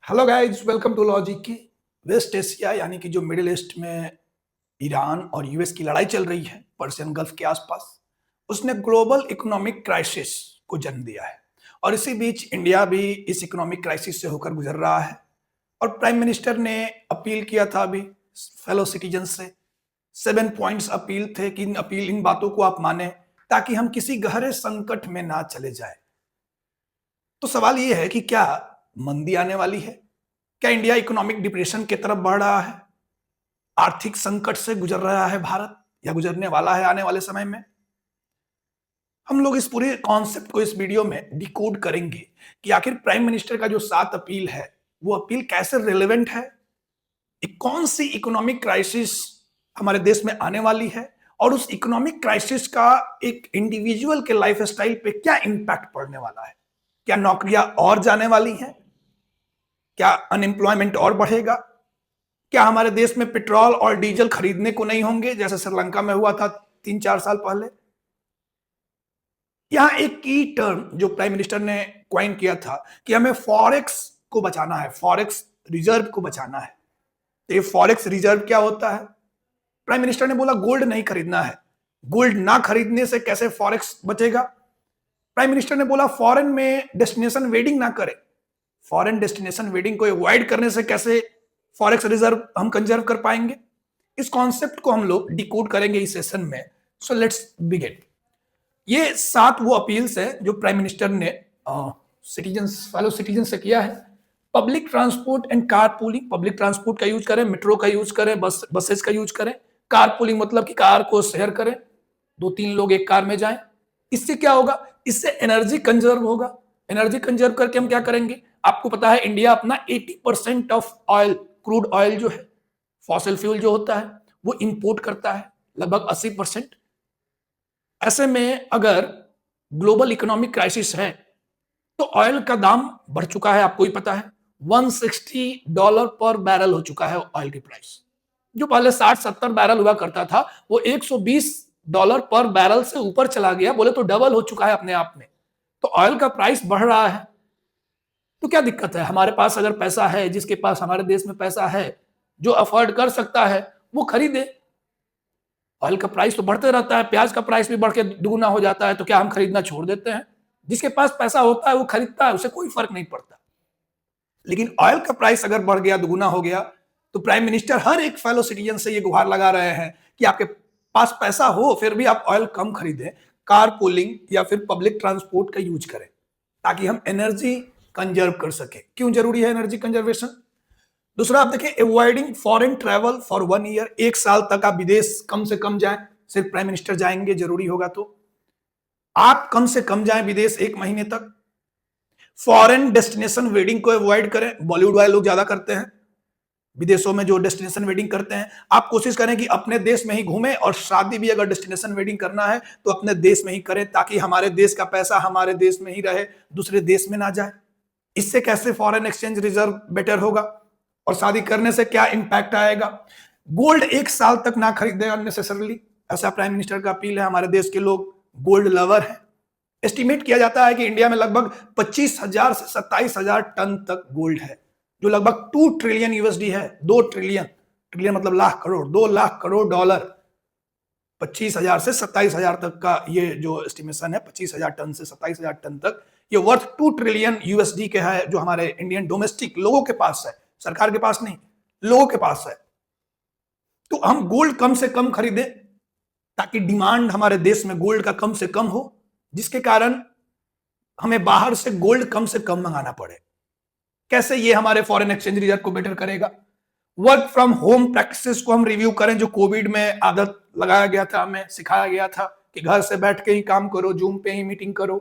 Hello guys, welcome to logic की। West Asia यानी कि जो मिडिल ईस्ट में ईरान और यूएस की लड़ाई चल रही है पर्शियन गल्फ के आसपास, उसने ग्लोबल इकोनॉमिक क्राइसिस को जन्म दिया है। और इसी बीच इंडिया भी इस इकोनॉमिक क्राइसिस से होकर गुजर रहा है। और प्राइम मिनिस्टर ने अपील किया था अभी फेलो सिटीजन से। 7 पॉइंट्स अपील थे कि इन बातों को आप माने ताकि हम किसी गहरे संकट में ना चले जाए। तो सवाल ये है कि क्या मंदी आने वाली है? क्या इंडिया इकोनॉमिक डिप्रेशन की तरफ बढ़ रहा है? आर्थिक संकट से गुजर रहा है भारत या गुजरने वाला है आने वाले समय में? हम लोग इस पूरे कॉन्सेप्ट को इस वीडियो में डिकोड करेंगे कि आखिर प्राइम मिनिस्टर का जो 7 अपील है, वो अपील कैसे रिलेवेंट है, कौन सी इकोनॉमिक क्राइसिस हमारे देश में आने वाली है और उस इकोनॉमिक क्राइसिस का एक इंडिविजुअल के लाइफस्टाइल पे क्या इंपैक्ट पड़ने वाला है। क्या नौकरियां और जाने वाली हैं? क्या अनएम्प्लॉयमेंट और बढ़ेगा? क्या हमारे देश में पेट्रोल और डीजल खरीदने को नहीं होंगे जैसे श्रीलंका में हुआ था 3-4 साल पहले? यहां एक की टर्म जो प्राइम मिनिस्टर ने क्वाइन किया था कि हमें फॉरेक्स को बचाना है, फॉरेक्स रिजर्व को बचाना है। तो ये फॉरेक्स रिजर्व क्या होता है? प्राइम मिनिस्टर ने बोला गोल्ड नहीं खरीदना है। गोल्ड ना खरीदने से कैसे फॉरेक्स बचेगा? प्राइम मिनिस्टर ने बोला फॉरेन में डेस्टिनेशन वेडिंग ना करें। फॉरेन डेस्टिनेशन वेडिंग को अवॉइड करने से कैसे फॉरेक्स रिजर्व हम कंजर्व कर पाएंगे? इस कॉन्सेप्ट को हम लोग डिकोड करेंगे इस सेशन में। So let's begin. ये 7 वो अपील्स है जो प्राइम मिनिस्टर ने फेलो सिटीजन से किया है। Public transport and car pooling, public transport का यूज करें, मेट्रो का यूज करें, बसेस का यूज करें। कार पूलिंग मतलब कि कार को शेयर करें, 2-3 लोग एक कार में जाएं। इससे क्या होगा? इससे एनर्जी कंजर्व होगा। एनर्जी कंजर्व करके हम क्या करेंगे? आपको पता है इंडिया अपना 80% ऑफ ऑयल, क्रूड ऑयल जो है, फॉसिल फ्यूल जो होता है, वो इंपोर्ट करता है, लगभग 80%। ऐसे में अगर ग्लोबल इकोनॉमिक क्राइसिस है तो ऑयल का दाम बढ़ चुका है, आपको ही पता है। $160 पर बैरल हो चुका है ऑयल की प्राइस। जो पहले 60-70 बैरल हुआ करता था, वो $120 पर बैरल से ऊपर चला गया। बोले तो डबल हो चुका है अपने आप में। तो ऑयल का प्राइस बढ़ रहा है। तो क्या दिक्कत है? हमारे पास अगर पैसा है, जिसके पास हमारे देश में पैसा है, जो अफोर्ड कर सकता है, वो खरीदे। ऑयल का प्राइस तो बढ़ते रहता है, प्याज का प्राइस भी बढ़ के दुगुना हो जाता है, तो क्या हम खरीदना छोड़ देते हैं? जिसके पास पैसा होता है वो खरीदता है, उसे कोई फर्क नहीं पड़ता। लेकिन ऑयल का प्राइस अगर बढ़ गया, दुगुना हो गया, तो प्राइम मिनिस्टर हर एक फेलो सिटीजन से ये गुहार लगा रहे हैं कि आपके पास पैसा हो फिर भी आप ऑयल कम खरीदें, कार पूलिंग या फिर पब्लिक ट्रांसपोर्ट का यूज करें ताकि हम एनर्जी कंजर्व कर सके। क्यों जरूरी है एनर्जी कंजर्वेशन? दूसरा आप देखें, avoiding foreign travel for 1 year, 1 साल तक आप विदेश कम से कम जाएं। सिर्फ प्राइम मिनिस्टर जाएंगे, जरूरी होगा तो आप कम से कम जाएं विदेश 1 महीने तक। फॉरेन डेस्टिनेशन वेडिंग को अवॉइड करें। बॉलीवुड वाले लोग ज्यादा करते हैं, विदेशों में जो डेस्टिनेशन वेडिंग करते हैं। आप कोशिश करें कि अपने देश में ही घूमें, और शादी भी अगर डेस्टिनेशन वेडिंग करना है तो अपने देश में ही करें ताकि हमारे देश का पैसा हमारे देश में ही रहे, दूसरे देश में ना जाए। इससे कैसे फॉरेन एक्सचेंज रिजर्व बेटर होगा और शादी करने से क्या इंपैक्ट आएगा? गोल्ड 1 साल तक ना खरीदें अननेसेसरली, ऐसा प्राइम मिनिस्टर का अपील है। हमारे देश के लोग गोल्ड लवर हैं। एस्टिमेट किया जाता है कि इंडिया में लगभग 25,000 से 27,000 टन तक गोल्ड है, जो लगभग 2 ट्रिलियन यूएसडी है। 2 ट्रिलियन, ट्रिलियन मतलब लाख करोड़, 2 लाख करोड़ डॉलर। 25,000 से 27,000 तक का ये जो एस्टिमेशन है, 25,000 टन से 27,000 टन तक, ये वर्थ 2 ट्रिलियन यूएसडी के है, जो हमारे इंडियन डोमेस्टिक लोगों के पास है, सरकार के पास नहीं, लोगों के पास है। तो हम गोल्ड कम से कम खरीदें ताकि डिमांड हमारे देश में गोल्ड का कम से कम हो, जिसके कारण हमें बाहर से गोल्ड कम से कम मंगाना पड़े। कैसे ये हमारे फॉरेन एक्सचेंज रिजर्व को बेटर करेगा? वर्क फ्रॉम होम प्रैक्टिसेस को हम रिव्यू करें, जो कोविड में आदत लगाया गया था, हमें सिखाया गया था कि घर से बैठ के ही काम करो, जूम पे ही मीटिंग करो।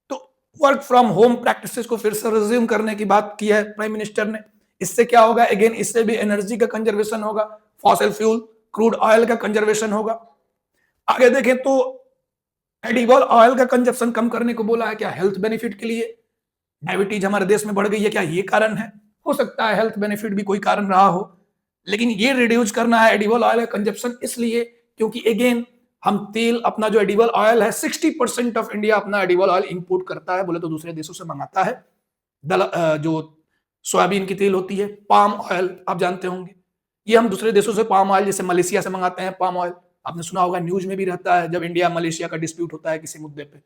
तो वर्क फ्रॉम होम प्रैक्टिसेस को फिर से रिज्यूम करने की बात की है प्राइम मिनिस्टर ने। इससे क्या होगा? अगेन इससे भी एनर्जी का कंजर्वेशन होगा, फॉसिल फ्यूल क्रूड ऑयल का कंजर्वेशन होगा। आगे देखें तो एडिबल ऑयल का कंजप्शन कम करने को बोला है। क्या हेल्थ बेनिफिट के लिए? डायबिटीज हमारे देश में बढ़ गई है, क्या ये कारण है? हो सकता है हेल्थ बेनिफिट भी कोई कारण रहा हो, लेकिन ये रिड्यूस करना है एडिबल ऑयल का कंजप्शन, इसलिए क्योंकि अगेन हम तेल, अपना जो एडिबल ऑयल है, 60% ऑफ इंडिया अपना एडिबल ऑयल इंपोर्ट करता है, बोले तो दूसरे देशों से मंगाता है। जो सोयाबीन की तेल होती है, पाम ऑयल आप जानते होंगे, ये हम दूसरे देशों से पाम ऑयल जैसे मलेशिया से मंगाते हैं पाम ऑयल, आपने सुना होगा न्यूज में भी रहता है जब इंडिया मलेशिया का डिस्प्यूट होता है किसी मुद्दे पे,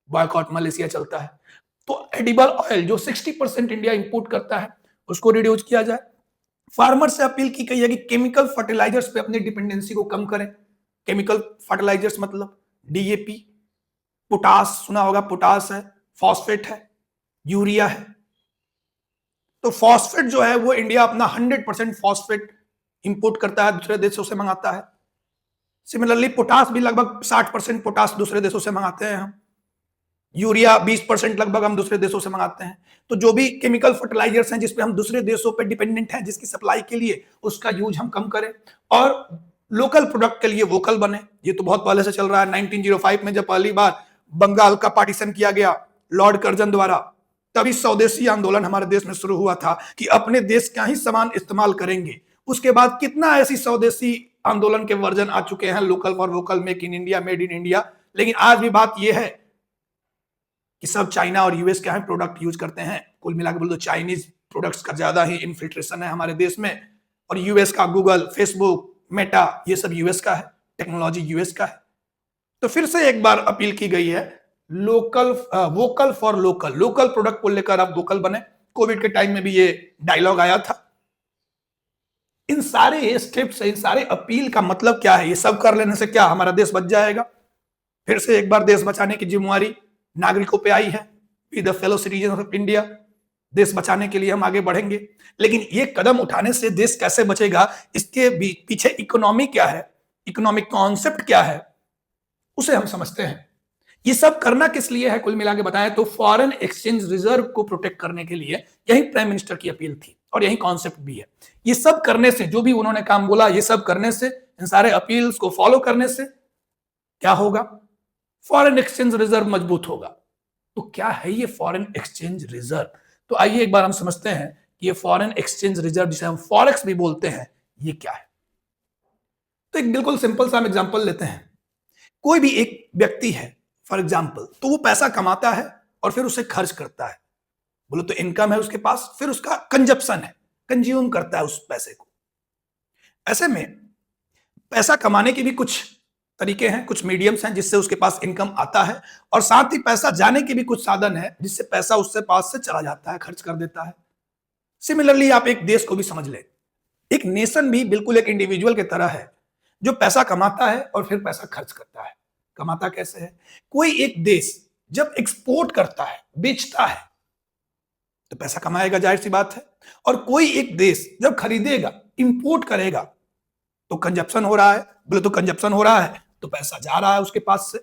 बॉयकॉट मलेशिया चलता है। तो एडिबल ऑयल जो 60% इंडिया इंपोर्ट करता है उसको रिड्यूस किया जाए। फार्मर से अपील की गई है कि केमिकल फर्टिलाइजर्स पे अपनी डिपेंडेंसी को कम करें। केमिकल फर्टिलाइजर्स मतलब डीएपी, पोटास सुना होगा, पोटास है, फॉस्फेट है, यूरिया है। तो फॉस्फेट जो है वो इंडिया अपना 100% फॉस्फेट इंपोर्ट करता है, दूसरे देशों से मंगाता है। सिमिलरली पोटास भी लगभग 60% पोटास दूसरे देशों से मंगाते हैं हम। यूरिया 20% लगभग हम दूसरे देशों से मंगाते हैं। तो जो भी केमिकल फर्टिलाइजर्स हैं जिसपे हम दूसरे देशों पे डिपेंडेंट हैं, जिसकी सप्लाई के लिए, उसका यूज हम कम करें और लोकल प्रोडक्ट के लिए वोकल बने। ये तो बहुत पहले से चल रहा है। 1905 में जब पहली बार बंगाल का पार्टीशन किया गया लॉर्ड कर्जन द्वारा, तभी स्वदेशी आंदोलन हमारे देश में शुरू हुआ था कि अपने देश का ही सामान इस्तेमाल करेंगे। उसके बाद कितना ऐसी स्वदेशी आंदोलन के वर्जन आ चुके हैं, local for vocal, make in India, made in India. लेकिन आज भी बात यह है कि सब चाइना और यूएस के हैं प्रोडक्ट यूज करते हैं। कुल मिलाकर बोल दो चाइनीज प्रोडक्ट्स का ज्यादा ही इन्फिल्ट्रेशन है हमारे देश में, और यूएस का गूगल, फेसबुक, मेटा, ये सब यूएस का है, टेक्नोलॉजी यूएस का है। तो फिर से एक बार अपील की गई है, local vocal for local, local product को लेकर आप वोकल बने। कोविड के टाइम में भी ये डायलॉग आया था। इन सारे स्टेप्स, इन सारे अपील का मतलब क्या है? ये सब कर लेने से क्या हमारा देश बच जाएगा? फिर से एक बार देश बचाने की जिम्मेवारी नागरिकों पे आई है। We the fellow citizen of India, देश बचाने के लिए हम आगे बढ़ेंगे। लेकिन ये कदम उठाने से देश कैसे बचेगा, इसके पीछे इकोनॉमी क्या है, इकोनॉमिक कॉन्सेप्ट क्या है, उसे हम समझते हैं। ये सब करना किस लिए है? कुल मिला के बताएं तो फॉरेन एक्सचेंज रिजर्व को प्रोटेक्ट करने के लिए। यही प्राइम मिनिस्टर की अपील थी और यही कॉन्सेप्ट भी है। ये सब करने से, जो भी उन्होंने काम बोला, ये सब करने से, इन सारे अपील्स को फॉलो करने से क्या होगा? फॉरेन एक्सचेंज रिजर्व मजबूत होगा। तो क्या है ये फॉरेन एक्सचेंज रिजर्व? तो आइए एक बार हम समझते हैं कि ये फॉरेन एक्सचेंज रिजर्व, जिसे हम फॉरेक्स भी बोलते हैं, ये क्या है। तो एक बिल्कुल सिंपल सा हम एग्जांपल लेते हैं। कोई भी एक व्यक्ति है फॉर एग्जांपल, तो वो पैसा कमाता है और फिर उसे खर्च करता है। बोलो तो इनकम है उसके पास, फिर उसका कंजप्शन है, कंज्यूम करता है उस पैसे को। ऐसे में पैसा कमाने के भी कुछ तरीके हैं, कुछ मीडियम्स हैं जिससे उसके पास इनकम आता है, और साथ ही पैसा जाने के भी कुछ साधन है जिससे पैसा उससे पास से चला जाता है, खर्च कर देता है। सिमिलरली आप एक देश को भी समझ लें। एक नेशन भी बिल्कुल एक इंडिविजुअल की तरह है जो पैसा कमाता है और फिर पैसा खर्च करता है। कमाता कैसे है? कोई एक देश जब एक्सपोर्ट करता है, बेचता है, तो पैसा कमाएगा, जाहिर सी बात है। और कोई एक देश जब खरीदेगा, इंपोर्ट करेगा, तो कंजप्शन हो रहा है। बोले तो कंजप्शन हो रहा है तो पैसा जा रहा है उसके पास से।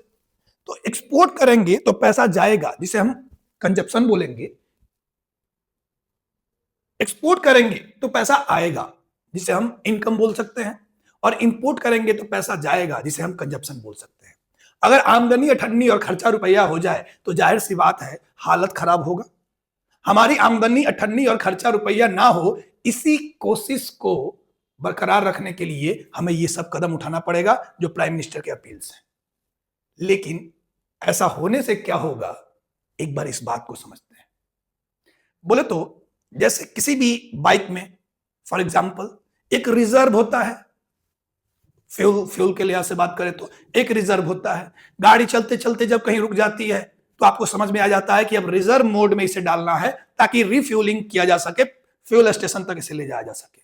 तो एक्सपोर्ट करेंगे तो पैसा जाएगा, जिसे हम कंजप्शन बोलेंगे। एक्सपोर्ट करेंगे तो पैसा आएगा, जिसे हम इनकम बोल सकते हैं। और इंपोर्ट करेंगे तो पैसा जाएगा, जिसे हम कंजप्शन बोल सकते हैं। अगर आमदनी अठन्नी और खर्चा रुपया हो जाए तो जाहिर सी बात है हालत खराब होगा। हमारी आमदनी अठन्नी और खर्चा रुपया ना हो, इसी कोशिश को बरकरार रखने के लिए हमें ये सब कदम उठाना पड़ेगा जो प्राइम मिनिस्टर के अपील्स हैं। लेकिन ऐसा होने से क्या होगा, एक बार इस बात को समझते हैं। बोले तो जैसे किसी भी बाइक में फॉर एग्जांपल एक रिजर्व होता है, फ्यूल के लिहाज से बात करें तो एक रिजर्व होता है। गाड़ी चलते चलते जब कहीं रुक जाती है तो आपको समझ में आ जाता है कि अब रिजर्व मोड में इसे डालना है ताकि रिफ्यूलिंग किया जा सके, फ्यूल स्टेशन तक इसे ले जाया जा सके।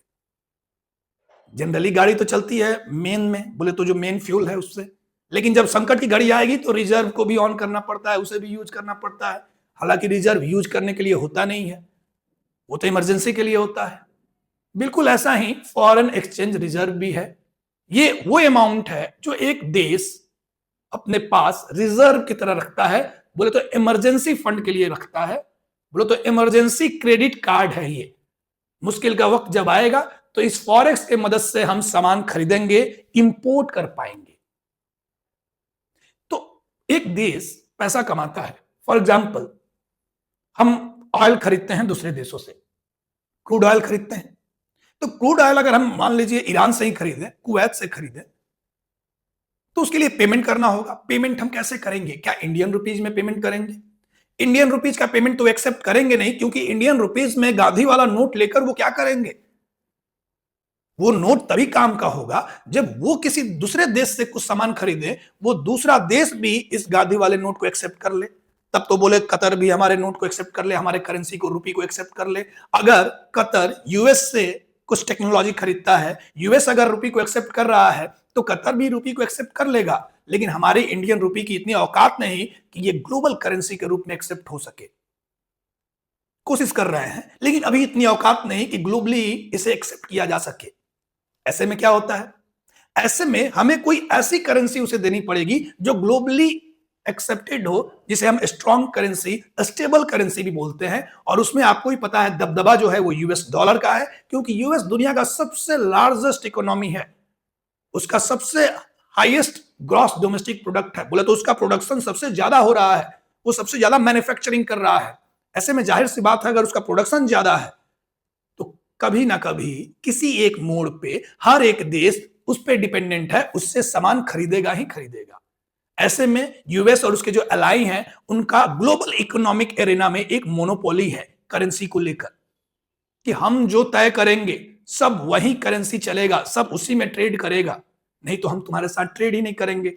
जनरली गाड़ी तो चलती है मेन में, बोले तो जो मेन फ्यूल है उससे। लेकिन जब संकट की घड़ी आएगी तो रिजर्व को भी ऑन करना पड़ता है, उसे भी यूज करना पड़ता है। हालांकि रिजर्व यूज करने के लिए होता नहीं है, वो तो इमरजेंसी के लिए होता है। बिल्कुल ऐसा ही फॉरेन एक्सचेंज रिजर्व भी है। ये वो अमाउंट है जो एक देश अपने पास रिजर्व की तरह रखता है। बोले तो इमरजेंसी फंड के लिए रखता है, बोले तो इमरजेंसी क्रेडिट कार्ड है ये। मुश्किल का वक्त जब आएगा तो इस फॉरेक्स के मदद से हम सामान खरीदेंगे, इंपोर्ट कर पाएंगे। तो एक देश पैसा कमाता है, फॉर एग्जांपल हम ऑयल खरीदते हैं दूसरे देशों से, क्रूड ऑयल खरीदते हैं। तो क्रूड ऑयल अगर हम मान लीजिए ईरान से ही खरीदें, कुवैत से खरीदें, तो उसके लिए पेमेंट करना होगा। पेमेंट हम कैसे करेंगे? क्या इंडियन रुपीज में पेमेंट करेंगे इंडियन रुपीज का पेमेंट तो एक्सेप्ट करेंगे नहीं, क्योंकि इंडियन रुपीज में गांधी वाला नोट लेकर वो क्या करेंगे? वो नोट तभी काम का होगा जब वो किसी दूसरे देश से कुछ सामान खरीदे, वो दूसरा देश भी इस गांधी वाले नोट को एक्सेप्ट कर ले। तब तो बोले कतर भी हमारे नोट को एक्सेप्ट कर ले, हमारे करेंसी को, रुपी को एक्सेप्ट कर ले। अगर कतर यूएस से कुछ टेक्नोलॉजी खरीदता है, यूएस अगर रुपी को एक्सेप्ट कर रहा है, तो कतर भी रुपी को एक्सेप्ट कर लेगा। लेकिन हमारे इंडियन रुपी की इतनी औकात नहीं कि ये ग्लोबल करेंसी के रूप में एक्सेप्ट हो सके। कोशिश कर रहे हैं, लेकिन अभी इतनी औकात नहीं कि ग्लोबली इसे एक्सेप्ट किया जा सके। ऐसे में क्या होता है? ऐसे में हमें कोई ऐसी करेंसी उसे देनी पड़ेगी जो ग्लोबली एक्सेप्टेड हो, जिसे हम स्ट्रॉन्ग करेंसी, स्टेबल करेंसी भी बोलते हैं। और उसमें आपको ही पता है दबदबा जो है वो यूएस डॉलर का है, क्योंकि यूएस दुनिया का सबसे लार्जेस्ट इकोनॉमी है, उसका सबसे हाईएस्ट ग्रॉस डोमेस्टिक प्रोडक्ट है। बोले तो उसका प्रोडक्शन सबसे ज्यादा हो रहा है, वो सबसे ज्यादा मैन्युफैक्चरिंग कर रहा है। ऐसे में जाहिर सी बात है, अगर उसका प्रोडक्शन ज्यादा है तो कभी ना कभी किसी एक मोड़ पे हर एक देश उस पर डिपेंडेंट है, उससे सामान खरीदेगा ही खरीदेगा। ऐसे में यूएस और उसके जो अलाई हैं, उनका ग्लोबल इकोनॉमिक एरेना में एक मोनोपोली है करेंसी को लेकर, कि हम जो तय करेंगे सब वही करेंसी चलेगा, सब उसी में ट्रेड करेगा, नहीं तो हम तुम्हारे साथ ट्रेड ही नहीं करेंगे,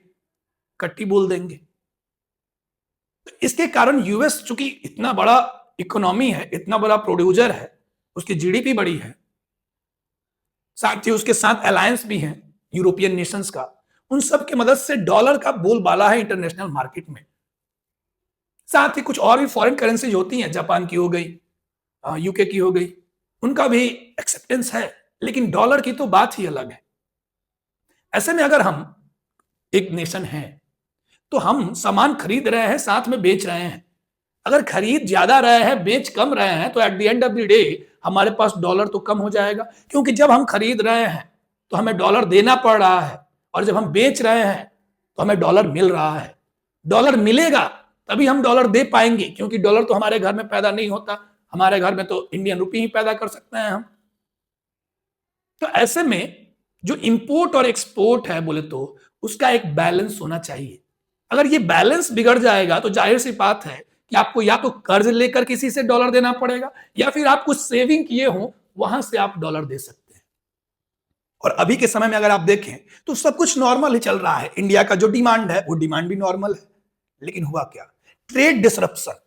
कट्टी बोल देंगे। तो इसके कारण यूएस चूंकि इतना बड़ा इकोनॉमी है, इतना बड़ा प्रोड्यूसर है, उसकी जीडीपी बड़ी है, साथ ही उसके साथ अलायंस भी है यूरोपियन नेशंस का, उन सब की मदद से डॉलर का बोलबाला है इंटरनेशनल मार्केट में। साथ ही कुछ और भी फॉरेन करेंसीज होती हैं, जापान की हो गई, यूके की हो गई, उनका भी एक्सेप्टेंस है, लेकिन डॉलर की तो बात ही अलग है। ऐसे में अगर हम एक नेशन हैं तो हम सामान खरीद रहे हैं, साथ में बेच रहे हैं। अगर खरीद ज्यादा रहे हैं, बेच कम रहे हैं, तो eight the end of the day हमारे पास डॉलर तो कम हो जाएगा, क्योंकि जब हम खरीद रहे हैं तो हमें डॉलर देना पड़ रहा है, और जब हम बेच रहे हैं तो हमें डॉलर मिल रहा है। डॉलर मिलेगा तभी हम डॉलर दे पाएंगे, क्योंकि डॉलर तो हमारे घर में पैदा नहीं होता, हमारे घर में तो इंडियन रुपी ही पैदा कर सकते हैं हम। तो ऐसे में जो इंपोर्ट और एक्सपोर्ट है, बोले तो उसका एक बैलेंस होना चाहिए। अगर ये बैलेंस बिगड़ जाएगा तो जाहिर सी बात है कि आपको या तो कर्ज लेकर किसी से डॉलर देना पड़ेगा, या फिर आप कुछ सेविंग किए हो वहां से आप डॉलर दे सकते हैं। और अभी के समय में अगर आप देखें तो सब कुछ नॉर्मल ही चल रहा है। इंडिया का जो डिमांड है वो डिमांड भी नॉर्मल है, लेकिन हुआ क्या? Trade disruption,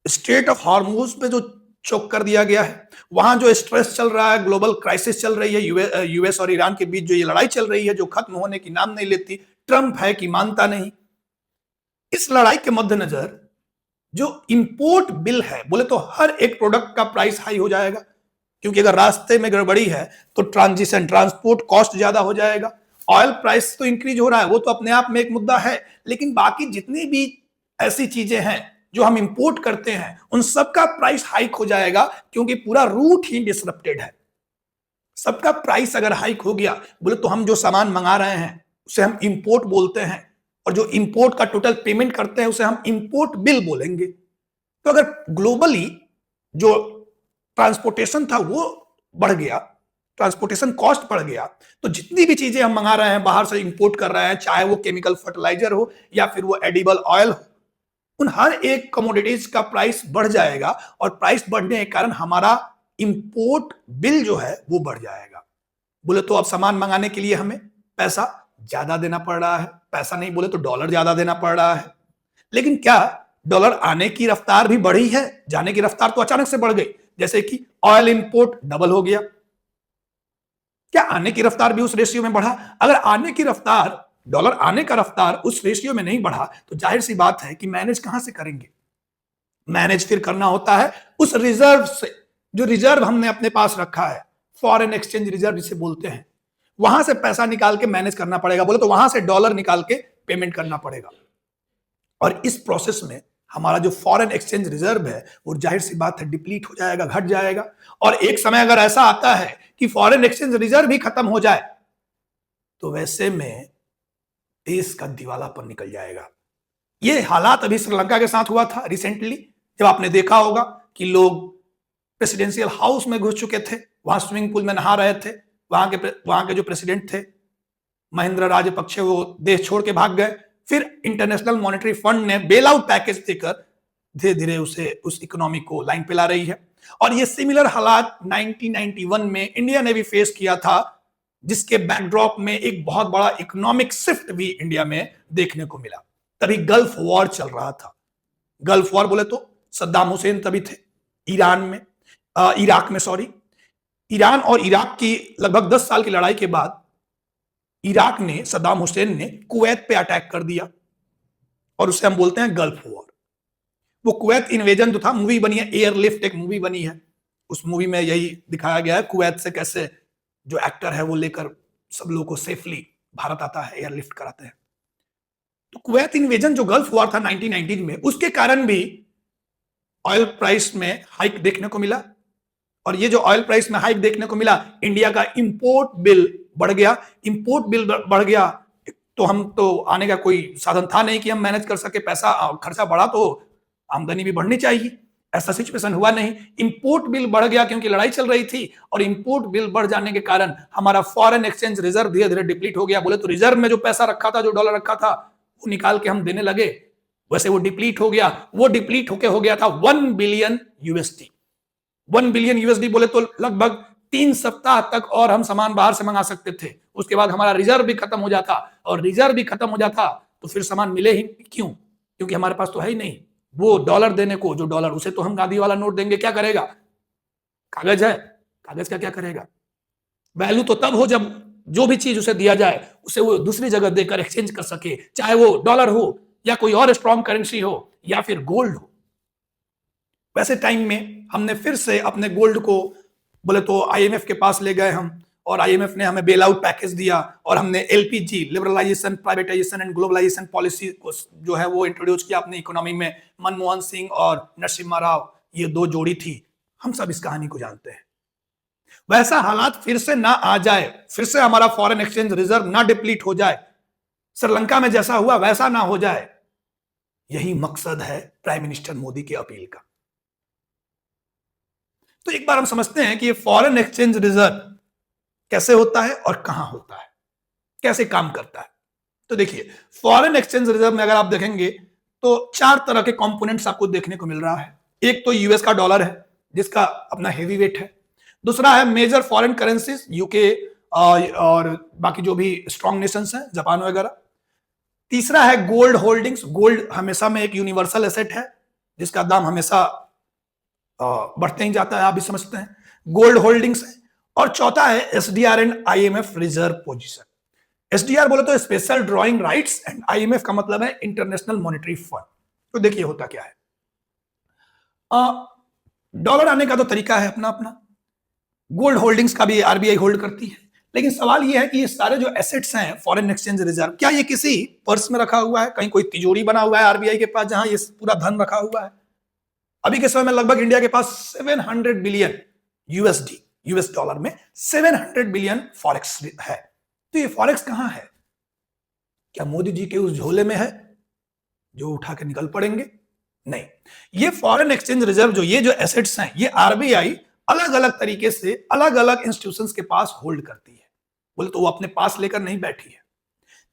straight of Hormuz पे जो चोक कर दिया गया है, वहां जो स्ट्रेस चल रहा है, ग्लोबल क्राइसिस चल रही है, यूएस और ईरान के बीच जो ये लड़ाई चल रही है, जो खत्म होने की नाम नहीं लेती, ट्रंप है कि मानता नहीं। इस लड़ाई के मद्देनजर जो इंपोर्ट बिल है, बोले तो हर एक प्रोडक्ट का प्राइस हाई हो जाएगा, क्योंकि अगर रास्ते में गड़बड़ी है तो ट्रांसपोर्ट कॉस्ट ज्यादा हो जाएगा। ऑयल प्राइस तो इंक्रीज हो रहा है, वो तो अपने आप में एक मुद्दा है, लेकिन बाकी जितनी भी ऐसी चीजें हैं जो हम इंपोर्ट करते हैं, उन सबका प्राइस हाइक हो जाएगा, क्योंकि पूरा रूट ही डिसरप्टेड है। सबका प्राइस अगर हाइक हो गया, बोले तो हम जो सामान मंगा रहे हैं उसे हम इंपोर्ट बोलते हैं, और जो इंपोर्ट का टोटल पेमेंट करते हैं उसे हम इंपोर्ट बिल बोलेंगे। तो अगर ग्लोबली जो ट्रांसपोर्टेशन था वो बढ़ गया, ट्रांसपोर्टेशन कॉस्ट बढ़ गया, तो जितनी भी चीजें हम मंगा रहे हैं, बाहर से इंपोर्ट कर रहे हैं, चाहे वो केमिकल फर्टिलाइजर हो या फिर वो एडिबल ऑयल हो, उन हर एक कमोडिटीज का प्राइस बढ़ जाएगा, और प्राइस बढ़ने के कारण हमारा इंपोर्ट बिल जो है वो बढ़ जाएगा। बोले तो अब सामान मंगाने के लिए हमें पैसा ज्यादा देना पड़ रहा है, पैसा नहीं बोले तो डॉलर ज्यादा देना पड़ रहा है। लेकिन क्या डॉलर आने की रफ्तार भी बढ़ी है? जाने की रफ्तार तो अचानक से बढ़ गई, जैसे कि ऑयल इंपोर्ट डबल हो गया। क्या आने की रफ्तार भी उस रेशियो में बढ़ा? अगर आने की रफ्तार, डॉलर आने का रफ्तार उस रेशियो में नहीं बढ़ा, तो जाहिर सी बात है कि मैनेज कहां से करेंगे? मैनेज फिर करना होता है उस रिजर्व से, जो रिजर्व हमने अपने पास रखा है, फॉरेन एक्सचेंज रिजर्व जिसे बोलते हैं, वहां से पैसा निकाल के मैनेज करना पड़ेगा। बोले तो वहां से डॉलर निकाल के पेमेंट करना पड़ेगा, और इस प्रोसेस में हमारा जो फॉरेन एक्सचेंज रिजर्व है वो जाहिर सी बात है डिप्लीट हो जाएगा, घट जाएगा। और एक समय अगर ऐसा आता है कि फॉरेन एक्सचेंज रिजर्व भी खत्म हो जाए, तो वैसे में देश का दिवालापन निकल जाएगा। ये हालात अभी श्रीलंका के साथ हुआ था रिसेंटली, जब आपने देखा होगा कि लोग प्रेसिडेंशियल हाउस में घुस चुके थे, वहां स्विमिंग पूल में नहा रहे थे, वहां के जो प्रेसिडेंट थे महिंद्रा राजपक्षे, वो देश छोड़ के भाग गए। फिर इंटरनेशनल मॉनेटरी फंड ने बेल आउट पैकेज देकर धीरे धीरे उसे उस इकोनॉमी को लाइन पे ला रही है। और ये सिमिलर हालात 1991 में इंडिया ने भी फेस किया था, जिसके बैकड्रॉप में एक बहुत बड़ा इकोनॉमिक शिफ्ट भी इंडिया में देखने को मिला। तभी गल्फ वॉर चल रहा था। गल्फ वॉर बोले तो सद्दाम हुसैन तभी थे इराक में सॉरी। ईरान और इराक की लगभग 10 साल की लड़ाई के बाद इराक ने, सद्दाम हुसैन ने कुवैत पे अटैक कर दिया और उसे हम बोलते हैं गल्फ वॉर। वो कुवैत इन्वेजन जो था, मूवी बनी है एयरलिफ्ट, एक मूवी बनी है, उस मूवी में यही दिखाया गया है कुवैत से कैसे जो एक्टर है वो लेकर सब लोगों को सेफली भारत आता है, एयरलिफ्ट कराते हैं। तो कुवैत इन्वेजन जो गल्फ वॉर था 1919 में, उसके कारण भी ऑयल प्राइस में हाइक देखने को मिला। और ये जो ऑयल प्राइस में हाइक देखने को मिला, इंडिया का इंपोर्ट बिल बढ़ गया। इंपोर्ट बिल बढ़ गया तो हम तो आने का कोई साधन था नहीं कि हम मैनेज कर सके, पैसा खर्चा बढ़ा तो आमदनी भी बढ़नी चाहिए, ऐसा सिचुएशन हुआ नहीं। इंपोर्ट बिल बढ़ गया क्योंकि लड़ाई चल रही थी, और इंपोर्ट बिल बढ़ जाने के कारण हमारा फॉरेन एक्सचेंज रिजर्व धीरे धीरे डिप्लीट हो गया। बोले तो रिजर्व में जो पैसा रखा था, जो डॉलर रखा था, वो निकाल के हम देने लगे, वैसे वो डिप्लीट हो गया। वो डिप्लीट होके हो गया था 1 बिलियन यूएसडी। 1 बिलियन यूएसडी बोले तो लगभग 3 सप्ताह तक और हम सामान बाहर से मंगा सकते थे। उसके बाद हमारा रिजर्व भी खत्म हो जाता, और रिजर्व भी खत्म हो जाता तो फिर सामान मिले ही क्यों, क्योंकि हमारे पास तो है ही नहीं वो डॉलर देने को। जो डॉलर, उसे तो हम गांधी वाला नोट देंगे, क्या करेगा, कागज है, कागज का क्या करेगा। वैल्यू तो तब हो जब जो भी चीज उसे दिया जाए उसे वो दूसरी जगह देकर एक्सचेंज कर सके, चाहे वो डॉलर हो या कोई और स्ट्रॉन्ग करेंसी हो या फिर गोल्ड हो। वैसे टाइम में हमने फिर से अपने गोल्ड को बोले तो आईएमएफ के पास ले गए हम, और आईएमएफ ने हमें बेल आउट पैकेज दिया, और हमने LPG, liberalisation, privatisation and globalisation policy को जो है वो इंट्रोड्यूस किया अपनी इकोनॉमी में। मनमोहन सिंह और नरसिम्हा राव, ये दो जोड़ी थी, हम सब इस कहानी को जानते हैं। वैसा हालात फिर से ना आ जाए, फिर से हमारा फॉरेन एक्सचेंज रिजर्व ना डिप्लीट हो जाए, श्रीलंका में जैसा हुआ वैसा ना हो जाए, यही मकसद है प्राइम मिनिस्टर मोदी की अपील का। तो एक बार हम समझते हैं कि ये फॉरेन एक्सचेंज रिजर्व कैसे होता है और कहां होता है, कैसे काम करता है। तो देखिए, फॉरेन एक्सचेंज रिजर्व में अगर आप देखेंगे तो 4 तरह के कंपोनेंट्स आपको देखने को मिल रहा है। एक तो यूएस का डॉलर है, जिसका अपना हेवी वेट है। दूसरा है मेजर फॉरेन करेंसीज, यूके और बाकी जो भी स्ट्रॉन्ग नेशंस हैं, जापान वगैरह। तीसरा है गोल्ड होल्डिंग्स। गोल्ड हमेशा में एक यूनिवर्सल एसेट है जिसका दाम हमेशा बढ़ते ही जाता है, आप भी समझते हैं, गोल्ड होल्डिंग्स है। और चौथा है SDR and IMF reserve position. SDR बोले तो special drawing rights, and IMF का मतलब है इंटरनेशनल मॉनेटरी फंड। तो देखिए होता क्या है, डॉलर आने का तो तरीका है अपना अपना, गोल्ड होल्डिंग्स का भी आरबीआई होल्ड करती है। लेकिन सवाल यह है कि ये सारे जो एसेट्स हैं फॉरेन एक्सचेंज रिजर्व, क्या ये किसी पर्स में रखा हुआ है, कहीं कोई तिजोरी बना हुआ है आरबीआई के पास जहां ये पूरा धन रखा हुआ है? अभी के समय में लगभग इंडिया के पास 700 बिलियन यूएसडी, यूएस डॉलर में 700 बिलियन फॉरेक्स है। तो ये फॉरेक्स कहां है? क्या मोदी जी के उस झोले में है जो उठा के निकल पड़ेंगे? नहीं, ये फॉरेन एक्सचेंज रिजर्व जो ये जो एसेट्स हैं, ये आरबीआई अलग अलग तरीके से अलग अलग इंस्टीट्यूशंस के पास होल्ड करती है। बोले तो वो अपने पास लेकर नहीं बैठी है।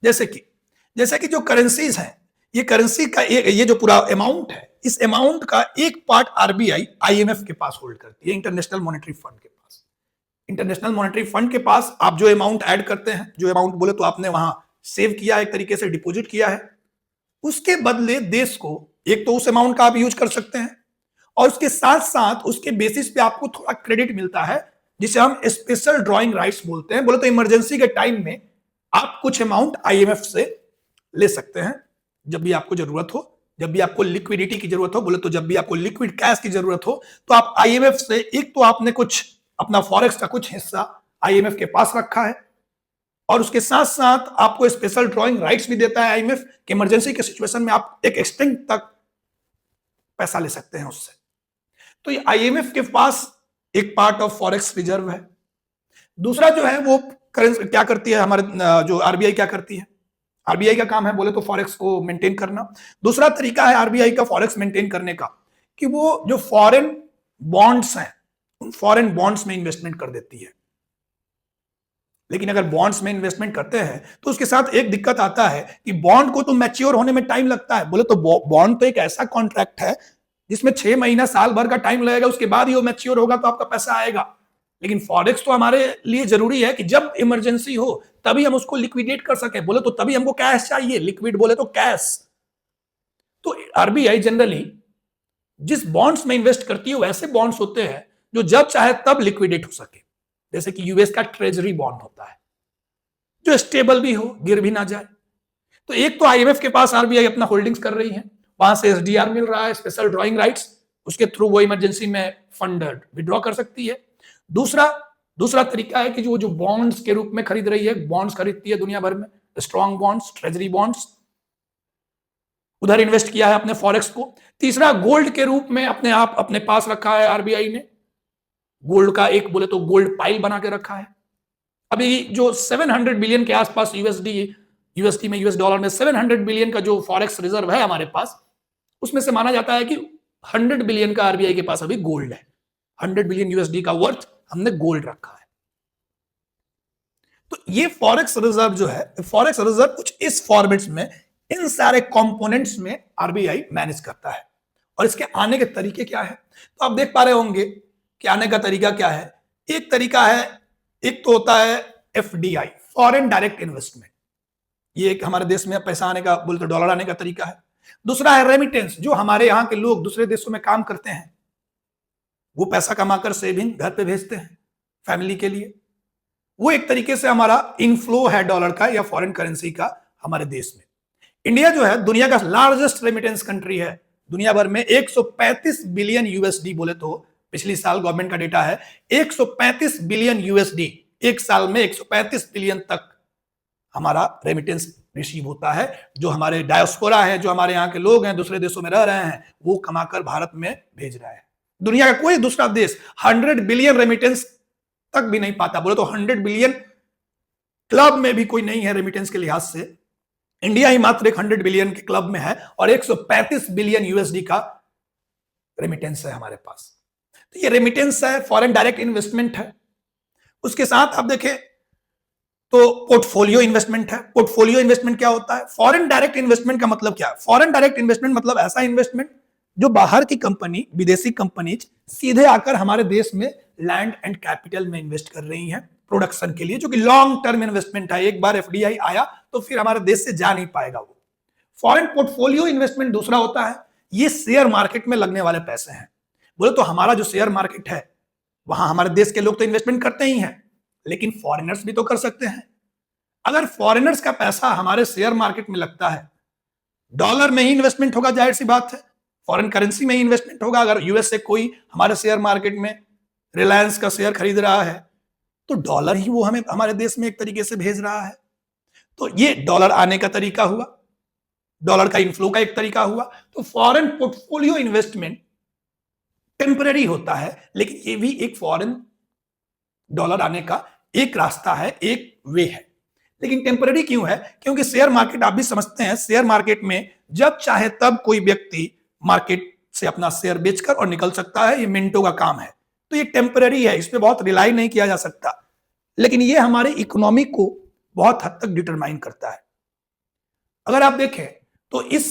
जैसे कि जो करेंसीज हैं, ये करेंसी का ये जो पूरा अमाउंट है, इस अमाउंट का एक पार्ट आरबीआई आईएमएफ के पास होल्ड करती है, इंटरनेशनल मॉनेटरी फंड के पास। इंटरनेशनल मॉनेटरी फंड के पास आप जो अमाउंट ऐड करते हैं, जो अमाउंट बोले तो आपने वहां सेव किया, एक तरीके से डिपॉजिट किया है, उसके बदले देश को एक तो उस अमाउंट का आप यूज कर सकते हैं, और उसके साथ साथ उसके बेसिस पे आपको थोड़ा क्रेडिट मिलता है, जिसे हम स्पेशल ड्रॉइंग राइट्स बोलते हैं। बोले तो इमरजेंसी के टाइम में आप कुछ अमाउंट आईएमएफ से ले सकते हैं, जब भी आपको जरूरत हो, जब भी आपको लिक्विडिटी की जरूरत हो, बोले तो जब भी आपको लिक्विड कैश की जरूरत हो, तो आप आईएमएफ से, एक तो आपने कुछ अपना फॉरेक्स का कुछ हिस्सा आईएमएफ के पास रखा है, और उसके साथ साथ आपको स्पेशल ड्रॉइंग राइट्स भी देता है आईएमएफ कि इमरजेंसी के सिचुएशन में आप एक एक्सटेंट तक पैसा ले सकते हैं उससे। तो ये आईएमएफ के पास एक पार्ट ऑफ फॉरेक्स रिजर्व है। दूसरा जो है वो करेंसी क्या करती है, हमारे जो आरबीआई क्या करती है, आरबीआई का काम है बोले तो फॉरेक्स को मेंटेन करना। दूसरा तरीका है आरबीआई का फॉरेक्स मेंटेन करने का कि वो जो फॉरेन बॉन्ड्स हैं, उन फॉरेन बॉन्ड्स में इन्वेस्टमेंट कर देती है। लेकिन अगर बॉन्ड्स में इन्वेस्टमेंट करते हैं तो उसके साथ एक दिक्कत आता है कि बॉन्ड को तो मैच्योर होने में टाइम लगता है। बोले तो बॉन्ड तो एक ऐसा कॉन्ट्रैक्ट है जिसमें 6 महीना साल भर का टाइम लगेगा, उसके बाद ही वो मैच्योर होगा तो आपका पैसा आएगा। लेकिन फॉरेक्स तो हमारे लिए जरूरी है कि जब इमरजेंसी हो तभी हम उसको लिक्विडेट कर सके। बोले तो तभी हमको कैश चाहिए, लिक्विड बोले तो कैश। तो आरबीआई जनरली जिस बॉन्ड्स में इन्वेस्ट करती है वैसे बॉन्ड्स होते हैं जो जब चाहे तब लिक्विडेट हो सके। जैसे कि यूएस का ट्रेजरी बॉन्ड होता है जो स्टेबल भी हो, गिर भी ना जाए। तो एक तो आईएमएफ के पास आरबीआई अपना होल्डिंग्स कर रही है, वहां से एसडीआर मिल रहा है, स्पेशल ड्रॉइंग राइट्स, उसके थ्रू वो इमरजेंसी में फंड विड्रॉ कर सकती है। दूसरा तरीका है कि जो जो बॉन्ड्स के रूप में खरीद रही है, बॉन्ड्स खरीदती है दुनिया भर में, स्ट्रॉन्ग बॉन्ड्स, ट्रेजरी बॉन्ड्स, उधर इन्वेस्ट किया है अपने फॉरेक्स को। तीसरा, गोल्ड के रूप में अपने आप अपने पास रखा है आरबीआई ने, गोल्ड का एक बोले तो गोल्ड पाइल बना के रखा है। अभी जो 700 बिलियन के आसपास यूएसडी में, यूएस डॉलर में 700 बिलियन का जो फॉरेक्स रिजर्व है हमारे पास, उसमें से माना जाता है कि 100 बिलियन का आरबीआई के पास अभी गोल्ड है। 100 बिलियन यूएसडी का वर्थ हमने गोल्ड रखा है। तो ये फॉरेक्स रिजर्व जो है, फॉरेक्स रिजर्व कुछ इस फॉर्मेट्स में, इन सारे कंपोनेंट्स में आरबीआई मैनेज करता है। और इसके आने के तरीके क्या है, तो आप देख पा रहे होंगे कि आने का तरीका क्या है। एक तरीका है, एक तो होता है एफडीआई, फॉरेन डायरेक्ट इन्वेस्टमेंट, ये एक हमारे देश में पैसा आने का, बोलते डॉलर आने का तरीका है। दूसरा है रेमिटेंस, जो हमारे यहाँ के लोग दूसरे देशों में काम करते हैं वो पैसा कमाकर सेविंग घर पे भेजते हैं फैमिली के लिए, वो एक तरीके से हमारा इनफ्लो है डॉलर का या फॉरेन करेंसी का हमारे देश में। इंडिया जो है दुनिया का लार्जेस्ट रेमिटेंस कंट्री है, दुनिया भर में 135 बिलियन यूएसडी, बोले तो पिछली साल गवर्नमेंट का डेटा है 135 बिलियन यूएसडी, एक साल में 135 बिलियन तक हमारा रेमिटेंस रिसीव होता है, जो हमारे डायस्पोरा है, जो हमारे यहाँ के लोग हैं दूसरे देशों में रह रहे हैं, वो कमाकर भारत में भेज रहा है। दुनिया का कोई दूसरा देश 100 बिलियन रेमिटेंस तक भी नहीं पाता, बोले तो 100 बिलियन क्लब में भी कोई नहीं है रेमिटेंस के लिहाज से। इंडिया ही मात्र एक 100 बिलियन के क्लब में है और 135 बिलियन यूएसडी का रेमिटेंस है हमारे पास। तो ये रेमिटेंस है, फॉरेन डायरेक्ट इन्वेस्टमेंट है। उसके साथ आप देखें तो पोर्टफोलियो इन्वेस्टमेंट है। पोर्टफोलियो इन्वेस्टमेंट क्या होता है? फॉरेन डायरेक्ट इन्वेस्टमेंट का मतलब क्या है? फॉरेन डायरेक्ट इन्वेस्टमेंट मतलब ऐसा इन्वेस्टमेंट जो बाहर की कंपनी, विदेशी कंपनीज सीधे आकर हमारे देश में लैंड एंड कैपिटल में इन्वेस्ट कर रही हैं प्रोडक्शन के लिए, जो कि लॉन्ग टर्म इन्वेस्टमेंट है। एक बार एफडीआई आया तो फिर हमारे देश से जा नहीं पाएगा वो। फॉरेन पोर्टफोलियो इन्वेस्टमेंट दूसरा होता है, ये शेयर मार्केट में लगने वाले पैसे हैं। बोले तो हमारा जो शेयर मार्केट है वहां हमारे देश के लोग तो इन्वेस्टमेंट करते ही हैं, लेकिन फॉरेनर्स भी तो कर सकते हैं। अगर फॉरेनर्स का पैसा हमारे शेयर मार्केट में लगता है, डॉलर में ही इन्वेस्टमेंट होगा, जाहिर सी बात है, फॉरेन करेंसी में ही इन्वेस्टमेंट होगा। अगर यूएस से कोई हमारे शेयर मार्केट में रिलायंस का शेयर खरीद रहा है तो डॉलर ही वो हमें हमारे देश में एक तरीके से भेज रहा है। तो ये डॉलर आने का तरीका हुआ, डॉलर का इनफ्लो का एक तरीका हुआ। तो फॉरेन पोर्टफोलियो इन्वेस्टमेंट टेम्पररी होता है, लेकिन ये भी एक फॉरेन डॉलर आने का एक रास्ता है, एक वे है। लेकिन टेम्पररी क्यों है? क्योंकि शेयर मार्केट आप भी समझते हैं, शेयर मार्केट में जब चाहे तब कोई व्यक्ति मार्केट से अपना शेयर बेचकर और निकल सकता है, ये मिनटों का काम है। तो ये टेम्पररी है, इस पे बहुत रिलाई नहीं किया जा सकता, लेकिन ये हमारी इकोनॉमी को बहुत हद तक डिटरमाइन करता है। अगर आप देखें तो इस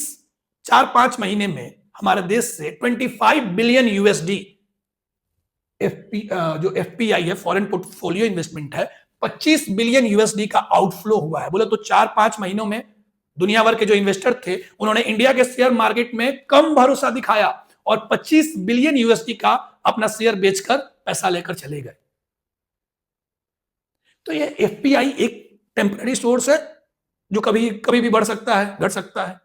4-5 महीने में हमारे देश से 25 बिलियन यूएसडी जो एफपीआई है, फॉरेन पोर्टफोलियो इन्वेस्टमेंट है, 25 बिलियन यूएसडी का आउटफ्लो हुआ है। बोले तो 4-5 महीनों में दुनिया भर के जो इन्वेस्टर थे उन्होंने इंडिया के शेयर मार्केट में कम भरोसा दिखाया और 25 बिलियन यूएसडी का अपना शेयर बेचकर पैसा लेकर चले गए। तो ये एफपीआई एक टेम्पररी सोर्स है जो कभी कभी भी बढ़ सकता है, घट सकता है।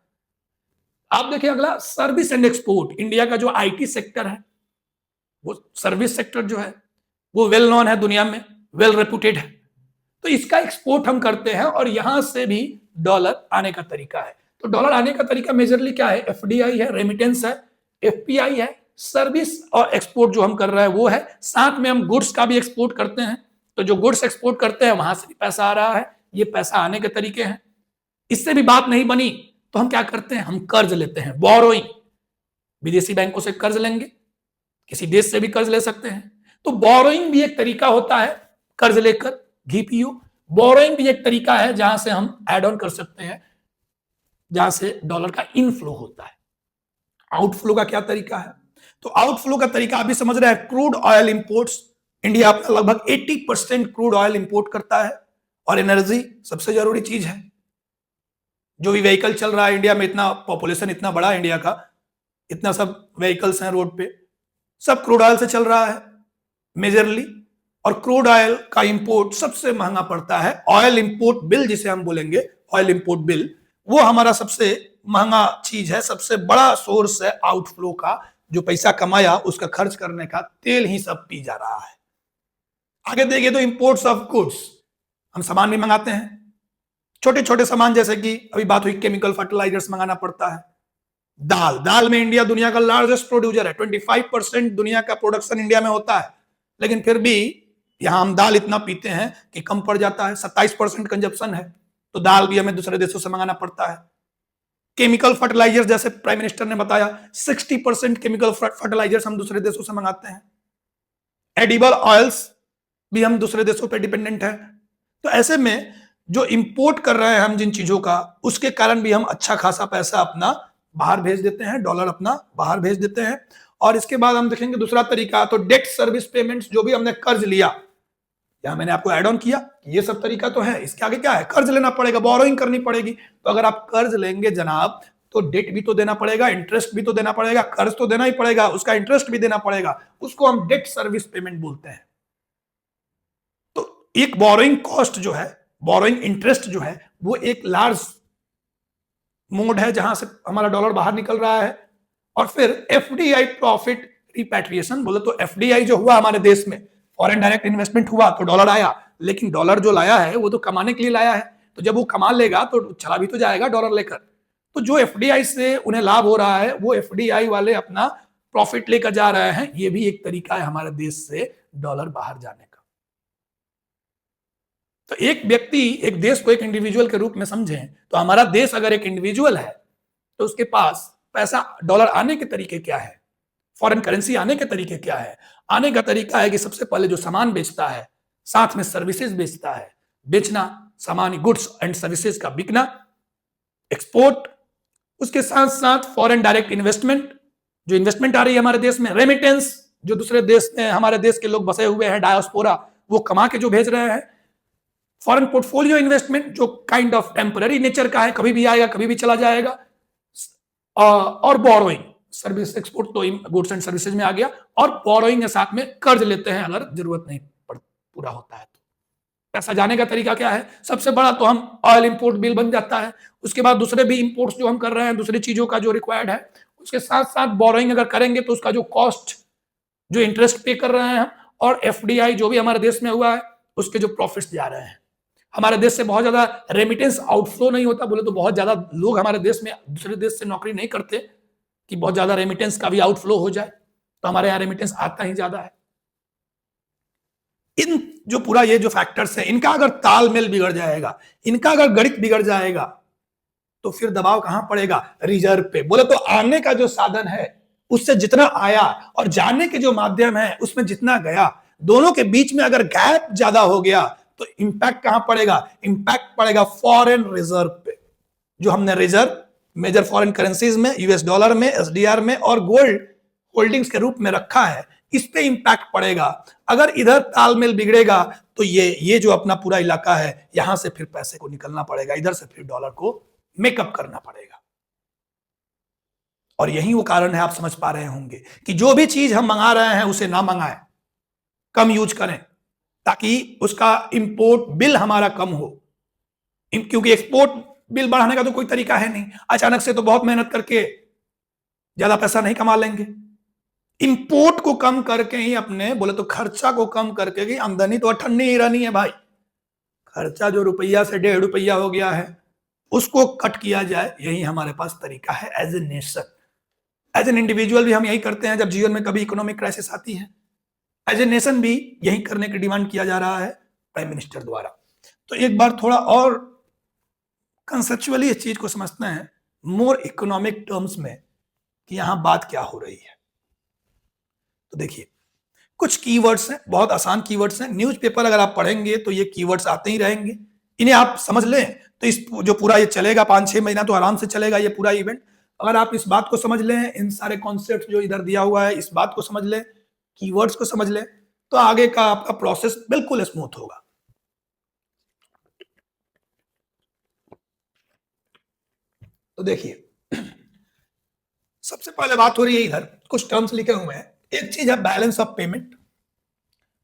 आप देखिए अगला, सर्विस एंड एक्सपोर्ट। इंडिया का जो आईटी सेक्टर है, वो सर्विस सेक्टर जो है वो वेल नोन है दुनिया में, वेल रेपुटेड है। तो इसका एक्सपोर्ट हम करते हैं और यहां से भी डॉलर आने का तरीका है। तो डॉलर आने का तरीका मेजरली क्या है? एफडीआई है, रेमिटेंस है, एफपीआई है, सर्विस और एक्सपोर्ट जो हम कर रहे हैं वो है। साथ में हम गुड्स का भी एक्सपोर्ट करते हैं, तो जो गुड्स एक्सपोर्ट करते हैं वहां से भी पैसा आ रहा है। ये पैसा आने के तरीके हैं। इससे भी बात नहीं बनी तो हम क्या करते हैं? हम कर्ज लेते हैं, बोरोइंग। विदेशी बैंकों से कर्ज लेंगे, किसी देश से भी कर्ज ले सकते हैं। तो बोरोइंग भी एक तरीका होता है, कर्ज लेकर घी पियो। बोरोइंग भी एक तरीका है जहां से हम एड ऑन कर सकते हैं, जहां से डॉलर का इनफ्लो होता है। आउटफ्लो का क्या तरीका है? तो आउटफ्लो का तरीका आप भी समझ रहे हैं। क्रूड ऑयल इंपोर्ट्स, इंडिया अपना लगभग 80% क्रूड ऑयल इंपोर्ट करता है, और एनर्जी सबसे जरूरी चीज है। जो भी व्हीकल चल रहा है इंडिया में, इतना पॉपुलेशन इतना बड़ा है इंडिया का, इतना सब व्हीकल्स हैं रोड पे, सब क्रूड ऑयल से चल रहा है मेजरली। और क्रूड ऑयल का इंपोर्ट सबसे महंगा पड़ता है। ऑयल इंपोर्ट बिल जिसे हम बोलेंगे, ऑयल इंपोर्ट बिल, वो हमारा सबसे महंगा चीज है, सबसे बड़ा सोर्स है आउटफ्लो का। जो पैसा कमाया उसका खर्च करने का तेल ही सब पी जा रहा है। आगे देखिए तो इंपोर्ट्स ऑफ गुड्स, हम सामान भी मंगाते हैं, छोटे छोटे सामान, जैसे कि अभी बात हुई केमिकल फर्टिलाइजर्स मंगाना पड़ता है। दाल में इंडिया दुनिया का लार्जेस्ट प्रोड्यूसर है, 25% दुनिया का प्रोडक्शन इंडिया में होता है, लेकिन फिर भी यहां हम दाल इतना पीते हैं कि कम पड़ जाता है। 27% कंजप्शन है, तो दाल भी हमें दूसरे देशों से मंगाना पड़ता है। केमिकल फर्टिलाइजर्स, जैसे प्राइम मिनिस्टर ने बताया, 60% केमिकल फर्टिलाइजर्स हम दूसरे देशों से मंगाते हैं। एडिबल ऑयल्स भी हम दूसरे देशों पर डिपेंडेंट है। तो ऐसे में जो इंपोर्ट कर रहे हैं हम जिन चीजों का, उसके कारण भी हम अच्छा खासा पैसा अपना बाहर भेज देते हैं, डॉलर अपना बाहर भेज देते हैं। और इसके बाद हम देखेंगे दूसरा तरीका, तो डेट सर्विस पेमेंट्स, जो भी हमने कर्ज लिया, यहां मैंने आपको ऐड ऑन किया कि ये सब तरीका तो है, इसके आगे क्या है, कर्ज लेना पड़ेगा, बोरोइंग करनी पड़ेगी। तो अगर आप कर्ज लेंगे जनाब, तो डेट भी तो देना पड़ेगा, इंटरेस्ट भी तो देना पड़ेगा, कर्ज तो देना ही पड़ेगा, उसका इंटरेस्ट भी देना पड़ेगा, उसको हम डेट सर्विस पेमेंट बोलते हैं। तो एक बोरोइंग कॉस्ट जो है, बोरोइंग इंटरेस्ट जो है, वो एक लार्ज मोड है जहां से हमारा डॉलर बाहर निकल रहा है। और फिर एफडीआई, प्रॉफिट रिपैट्रिएशन बोले तो एफडीआई जो हुआ हमारे देश में, फॉरेन डायरेक्ट इन्वेस्टमेंट हुआ तो डॉलर आया, लेकिन डॉलर जो लाया है वो तो कमाने के लिए लाया है, तो जब वो कमा लेगा तो चला भी तो जाएगा डॉलर लेकर। तो जो एफडीआई से उन्हें लाभ हो रहा है, वो एफडीआई वाले अपना प्रॉफिट लेकर जा रहे हैं। ये भी एक तरीका है हमारे देश से डॉलर बाहर जाने का। तो एक व्यक्ति, एक देश को एक इंडिविजुअल के रूप में समझें, तो हमारा देश अगर एक इंडिविजुअल है, तो उसके पास पैसा, डॉलर आने के तरीके क्या है, फॉरेन करेंसी आने के तरीके क्या है। आने का तरीका है कि सबसे पहले जो सामान बेचता है, साथ में सर्विसेज बेचता है, बेचना, सामान, गुड्स एंड सर्विसेज का बिकना, एक्सपोर्ट, उसके साथ साथ फॉरेन डायरेक्ट इन्वेस्टमेंट, जो इन्वेस्टमेंट आ रही है हमारे देश में, रेमिटेंस, जो दूसरे देश में हमारे देश के लोग बसे हुए हैं, डायस्पोरा, वो कमा के जो भेज रहे हैं, फॉरेन पोर्टफोलियो इन्वेस्टमेंट, जो काइंड ऑफ टेम्पररी नेचर का है, कभी भी आएगा कभी भी चला जाएगा, और बोरोइंग, सर्विस, एक्सपोर्ट तो गुड्स एंड सर्विसेज में आ गया, और बोरोइंग के साथ में कर्ज लेते हैं अगर जरूरत नहीं पूरा होता है तो। पैसा जाने का तरीका क्या है, सबसे बड़ा तो हम ऑयल इंपोर्ट बिल बन जाता है, उसके बाद दूसरे भी इंपोर्ट्स जो हम कर रहे हैं, दूसरी चीजों का जो रिक्वायर्ड है, उसके साथ साथ बोरोइंग अगर करेंगे तो उसका जो कॉस्ट, जो इंटरेस्ट पे कर रहे हैं हम, और एफडीआई जो भी हमारे देश में हुआ है, उसके जो प्रॉफिट्स जा रहे हैं। हमारे देश से बहुत ज्यादा रेमिटेंस आउटफ्लो नहीं होता, बोले तो बहुत ज्यादा लोग हमारे देश में दूसरे देश से नौकरी नहीं करते कि बहुत ज्यादा रेमिटेंस का भी आउटफ्लो हो जाए, तो हमारे यहाँ रेमिटेंस आता ही ज्यादा है। इन जो पूरा ये जो फैक्टर्स है, इनका अगर तालमेल बिगड़ जाएगा, इनका अगर गणित बिगड़ जाएगा, तो फिर दबाव कहां पड़ेगा, रिजर्व पे। बोले तो आने का जो साधन है उससे जितना आया, और जाने के जो माध्यम है उसमें जितना गया, दोनों के बीच में अगर गैप ज्यादा हो गया, तो इंपैक्ट कहां पड़ेगा, इंपैक्ट पड़ेगा फॉरेन रिजर्व पे। जो हमने रिजर्व मेजर फॉरेन करेंसीज में, यूएस डॉलर में, एसडीआर में और गोल्ड होल्डिंग्स के रूप में रखा है, इस पे इंपैक्ट पड़ेगा। अगर इधर तालमेल बिगड़ेगा तो ये जो अपना पूरा इलाका है, यहां से फिर पैसे को निकलना पड़ेगा, इधर से फिर डॉलर को मेकअप करना पड़ेगा। और यही वो कारण है, आप समझ पा रहे होंगे कि जो भी चीज हम मंगा रहे हैं उसे ना मंगाएं, कम यूज करें, ताकि उसका इंपोर्ट बिल हमारा कम हो। क्योंकि एक्सपोर्ट बिल बढ़ाने का तो कोई तरीका है नहीं, अचानक से तो बहुत मेहनत करके ज्यादा पैसा नहीं कमा लेंगे। इंपोर्ट को कम करके ही, अपने बोले तो खर्चा को कम करके ही, आमदनी तो अठन्नी ही रहनी है भाई। खर्चा जो रुपया से 1.5 रुपया हो गया है, उसको कट किया जाए, यही हमारे पास तरीका है as a nation. As an individual भी हम यही करते हैं जब जीवन में कभी इकोनॉमिक क्राइसिस आती है। एज ए नेशन भी यही करने की डिमांड किया जा रहा है प्राइम मिनिस्टर द्वारा। तो एक बार थोड़ा और कंसेप्चुअली इस चीज को समझते हैं, मोर इकोनॉमिक टर्म्स में, कि यहां बात क्या हो रही है। तो देखिए, कुछ कीवर्ड्स हैं, बहुत आसान कीवर्ड्स हैं। न्यूज़पेपर अगर आप पढ़ेंगे तो ये कीवर्ड्स आते ही रहेंगे, इन्हें आप समझ लें तो इस जो पूरा ये चलेगा 5-6 महीना तो आराम से चलेगा ये पूरा इवेंट। अगर आप इस बात को समझ लें, इन सारे कॉन्सेप्ट जो इधर दिया हुआ है, इस बात को समझ लें, कीवर्ड्स को समझ लें, तो आगे का आपका प्रोसेस बिल्कुल स्मूथ होगा। तो देखिए, सबसे पहले बात हो रही है, इधर कुछ टर्म्स लिखे हुए हैं। एक चीज है बैलेंस ऑफ पेमेंट,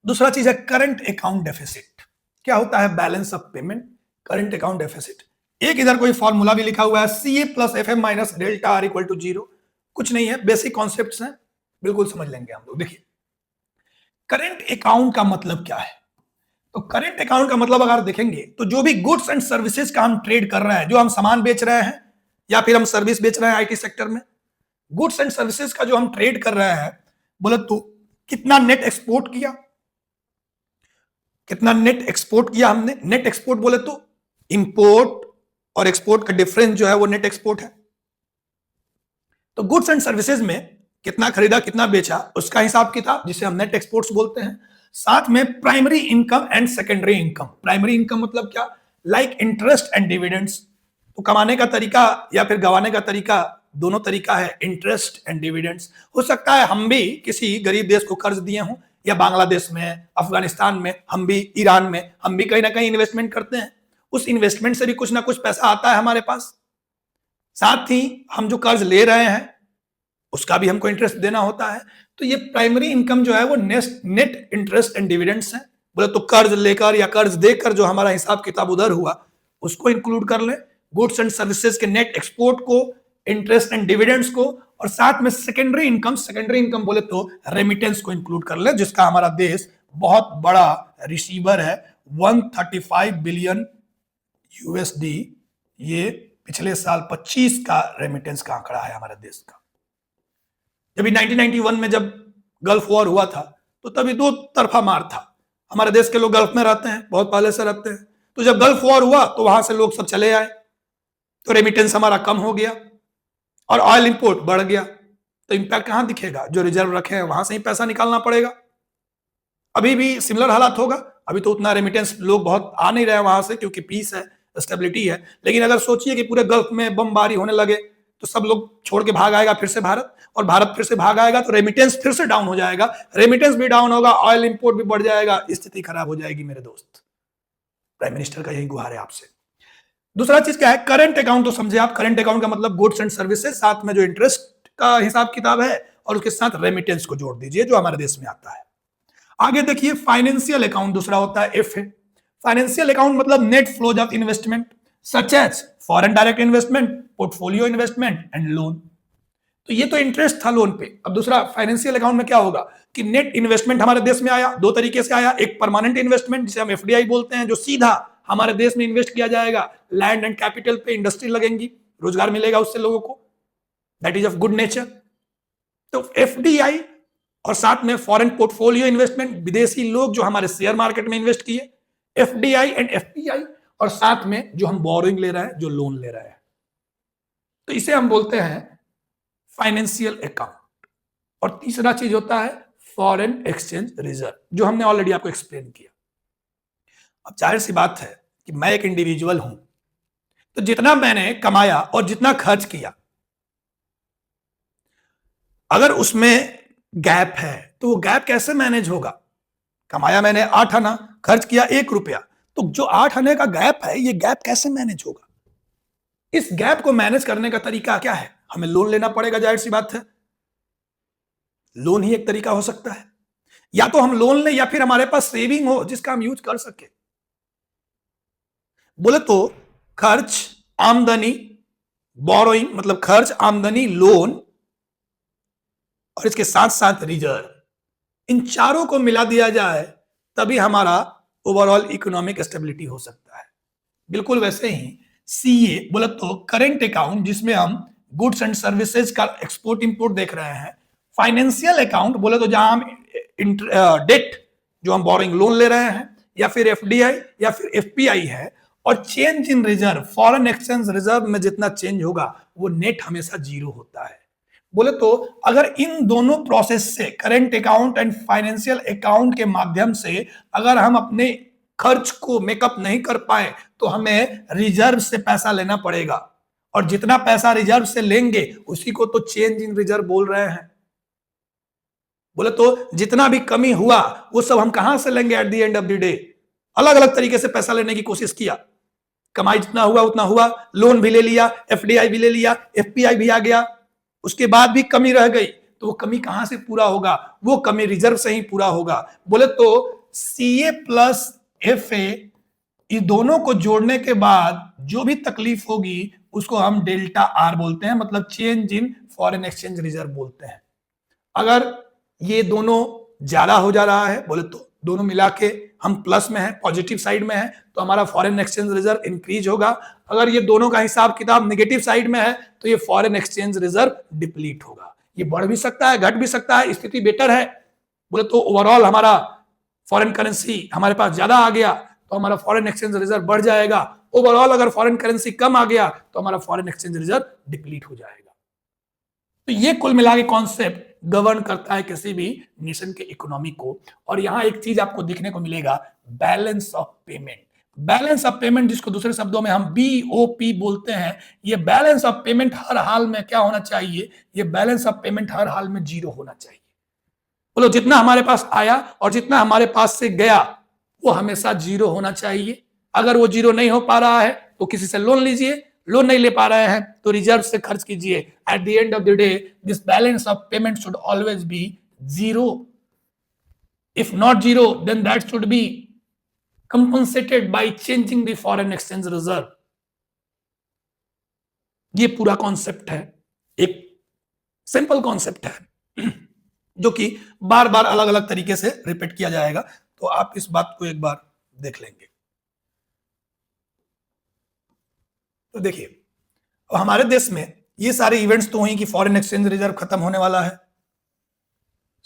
दूसरा चीज है करंट अकाउंट डेफिसिट। क्या होता है balance of payment, current account deficit? एक इधर कोई फॉर्मूला भी लिखा हुआ है, CA plus FM minus delta R equal to 0। कुछ नहीं है, बेसिक कॉन्सेप्ट्स हैं, बिल्कुल समझ लेंगे हम लोग। देखिए, करंट अकाउंट का मतलब क्या है? तो करंट अकाउंट का मतलब अगर देखेंगे तो जो भी गुड्स एंड सर्विसेज का हम ट्रेड कर रहे हैं, जो हम सामान बेच रहे हैं या फिर हम सर्विस बेच रहे हैं IT सेक्टर में, गुड्स एंड सर्विसेज का जो हम ट्रेड कर रहे हैं, बोले तो कितना नेट एक्सपोर्ट किया, कितना नेट एक्सपोर्ट किया हमने। नेट एक्सपोर्ट बोले तो इंपोर्ट और एक्सपोर्ट का डिफरेंस जो है वो नेट एक्सपोर्ट है। तो गुड्स एंड सर्विसेज में कितना खरीदा कितना बेचा, उसका हिसाब किताब, जिसे हम नेट एक्सपोर्ट्स बोलते हैं। साथ में primary income and secondary income. Primary income मतलब क्या? Like interest and dividends. तो कमाने का तरीका या फिर गंवाने का तरीका, दोनों तरीका है, इंटरेस्ट एंड डिविडेंड्स। हो सकता है हम भी किसी गरीब देश को कर्ज दिए हों, या बांग्लादेश में, अफगानिस्तान में, हम भी ईरान में, हम भी कहीं ना कहीं इन्वेस्टमेंट करते हैं। उस इन्वेस्टमेंट से भी कुछ ना कुछ पैसा आता है हमारे पास। साथ ही हम जो कर्ज ले रहे हैं उसका भी हमको इंटरेस्ट देना होता है। तो ये प्राइमरी इनकम जो है वो नेट इंटरेस्ट एंड डिविडेंड्स है। बोले तो कर्ज लेकर या कर्ज देकर जो हमारा हिसाब किताब उधर हुआ उसको इंक्लूड कर ले, गुड्स एंड सर्विसेज के नेट एक्सपोर्ट को, इंटरेस्ट एंड डिविडेंड्स को, और साथ में सेकेंडरी इनकम। सेकेंडरी इनकम बोले तो रेमिटेंस को इंक्लूड कर ले, जिसका हमारा देश बहुत बड़ा रिसीवर है। 135 बिलियन USD ये पिछले साल 25 का रेमिटेंस का आंकड़ा है हमारे देश का। जब 1991 में जब गल्फ वॉर हुआ था तो तभी दो तरफा मार था। हमारे देश के लोग गल्फ में रहते हैं, बहुत पहले से रहते हैं। तो जब गल्फ वॉर हुआ तो वहां से लोग सब चले आए, तो रेमिटेंस हमारा कम हो गया और ऑयल इंपोर्ट बढ़ गया। तो इंपैक्ट कहां दिखेगा? जो रिजर्व रखे हैं वहां से ही पैसा निकालना पड़ेगा। अभी भी सिमिलर हालात होगा। अभी तो उतना रेमिटेंस लोग बहुत आ नहीं रहे वहां से, क्योंकि पीस है, स्टेबिलिटी है। लेकिन अगर सोचिए कि पूरे गल्फ में बमबारी होने लगे तो सब लोग छोड़ के भाग आएगा फिर से भारत, और भारत फिर से भाग आएगा तो रेमिटेंस फिर से डाउन हो जाएगा। रेमिटेंस भी डाउन होगा, ऑयल इंपोर्ट भी बढ़ जाएगा, स्थिति खराब हो जाएगी मेरे दोस्त। प्राइम मिनिस्टर का यही गुहार है आपसे। दूसरा चीज क्या है? Current account. तो समझे आप, करंट अकाउंट का मतलब गुड्स एंड सर्विसेज, साथ में जो इंटरेस्ट का हिसाब किताब है, और उसके साथ रेमिटेंस को जोड़ दीजिए जो हमारे देश में आता है। आगे देखिए, फाइनेंशियल अकाउंट दूसरा होता है, F है। फाइनेंशियल अकाउंट मतलब net flows of investment such as foreign direct investment, portfolio investment and loan. तो ये तो इंटरेस्ट था लोन पे। अब दूसरा फाइनेंशियल अकाउंट में क्या होगा कि नेट इन्वेस्टमेंट हमारे देश में आया, दो तरीके से आया। एक परमानेंट इन्वेस्टमेंट जिसे हम FDI बोलते हैं, जो सीधा हमारे देश में इन्वेस्ट किया जाएगा, लैंड एंड कैपिटल पे इंडस्ट्री लगेंगी, रोजगार मिलेगा उससे लोगों को, that is of good nature. तो FDI और साथ में फॉरेन पोर्टफोलियो इन्वेस्टमेंट, विदेशी लोग जो हमारे शेयर मार्केट में इन्वेस्ट किए, FDI एंड FPI, और साथ में जो हम बोरोइंग ले रहे हैं, जो लोन ले रहे हैं, तो इसे हम बोलते हैं फाइनेंशियल अकाउंट। और तीसरा चीज होता है फॉरेन एक्सचेंज रिजर्व, जो हमने ऑलरेडी आपको एक्सप्लेन किया। अब जाहिर सी बात है कि मैं एक इंडिविजुअल हूं, तो जितना मैंने कमाया और जितना खर्च किया, अगर उसमें गैप है तो वो गैप कैसे मैनेज होगा? कमाया मैंने 8 आना, खर्च किया 1 रुपया, तो जो 8 आने का गैप है, ये गैप कैसे मैनेज होगा? इस गैप को मैनेज करने का तरीका क्या है? हमें लोन लेना पड़ेगा, जाहिर सी बात है। लोन ही एक तरीका हो सकता है, या तो हम लोन लें या फिर हमारे पास सेविंग हो जिसका हम यूज कर सके। बोले तो खर्च, आमदनी, बोरोइंग मतलब खर्च, आमदनी, लोन, और इसके साथ साथ रिजर्व, इन चारों को मिला दिया जाए तभी हमारा ओवरऑल इकोनॉमिक स्टेबिलिटी हो सकता है। बिल्कुल वैसे ही CA बोले तो करेंट अकाउंट, जिसमें हम गुड्स एंड सर्विसेज का एक्सपोर्ट इंपोर्ट देख रहे हैं। फाइनेंशियल अकाउंट बोले तो जहां हम डेट, जो हम बोरिंग लोन ले रहे हैं, या फिर FDI या फिर FPI है। और change in reserve, foreign exchange reserve में जितना चेंज होगा वो नेट हमेशा 0 होता है। बोले तो अगर इन दोनों प्रोसेस से, current account and financial account के माध्यम से अगर हम अपने खर्च को मेकअप नहीं कर पाए तो हमें रिजर्व से पैसा लेना पड़ेगा। और जितना पैसा रिजर्व से लेंगे उसी को तो चेंज इन रिजर्व बोल रहे हैं। बोले तो जितना भी कमी हुआ वो सब हम कहां से लेंगे? Eight the end of the day अलग अलग तरीके से पैसा लेने की कोशिश किया, कमाई जितना हुआ उतना हुआ, लोन भी ले लिया, एफडीआई भी ले लिया, एफपीआई भी आ गया, उसके बाद भी कमी रह गई, तो वो कमी कहां से पूरा होगा? वो कमी रिजर्व से ही पूरा होगा। बोले तो सीए प्लस एफए ये दोनों को जोड़ने के बाद जो भी तकलीफ होगी उसको हम डेल्टा आर बोलते हैं, मतलब change in foreign exchange reserve बोलते हैं। अगर ये दोनों ज्यादा हो जा रहा है, बोले तो दोनों मिला के हम प्लस में है, पॉजिटिव साइड में है, तो हमारा फॉरेन एक्सचेंज रिजर्व इंक्रीज होगा। अगर ये दोनों का हिसाब किताब नेगेटिव साइड में है तो ये फॉरेन एक्सचेंज रिजर्व डिप्लीट होगा। ये बढ़ भी सकता है, घट भी सकता है, स्थिति बेटर है। बोले तो ओवरऑल हमारा फॉरेन करेंसी हमारे पास ज्यादा आ गया तो हमारा फॉरेन एक्सचेंज रिजर्व बढ़ जाएगा। ओवरऑल अगर फॉरेन करेंसी कम आ गया तो हमारा फॉरेन एक्सचेंज रिजर्व डिप्लीट हो जाएगा। तो ये कुल मिला के कॉन्सेप्ट गवर्न करता है किसी भी नेशन के इकोनॉमी को। और यहां एक चीज आपको देखने को मिलेगा, balance of payment. Balance of payment जिसको दूसरे शब्दों में हम बीओपी बोलते हैं, ये बैलेंस ऑफ पेमेंट हर हाल में क्या होना चाहिए? ये बैलेंस ऑफ पेमेंट हर हाल में जीरो होना चाहिए। बोलो जितना हमारे पास आया और जितना हमारे पास से गया वो हमेशा जीरो होना चाहिए। अगर वो जीरो नहीं हो पा रहा है तो किसी से लोन लीजिए, लोन नहीं ले पा रहे हैं तो रिजर्व से खर्च कीजिए। At the end of the day this balance of payment should always be zero. If not zero then that should be compensated by changing the foreign exchange reserve. ये पूरा कॉन्सेप्ट है, एक सिंपल कॉन्सेप्ट है जो कि बार बार अलग अलग तरीके से रिपीट किया जाएगा, तो आप इस बात को एक बार देख लेंगे। तो देखिए हमारे देश में ये सारे इवेंट्स तो हुई कि फॉरेन एक्सचेंज रिजर्व खत्म होने वाला है,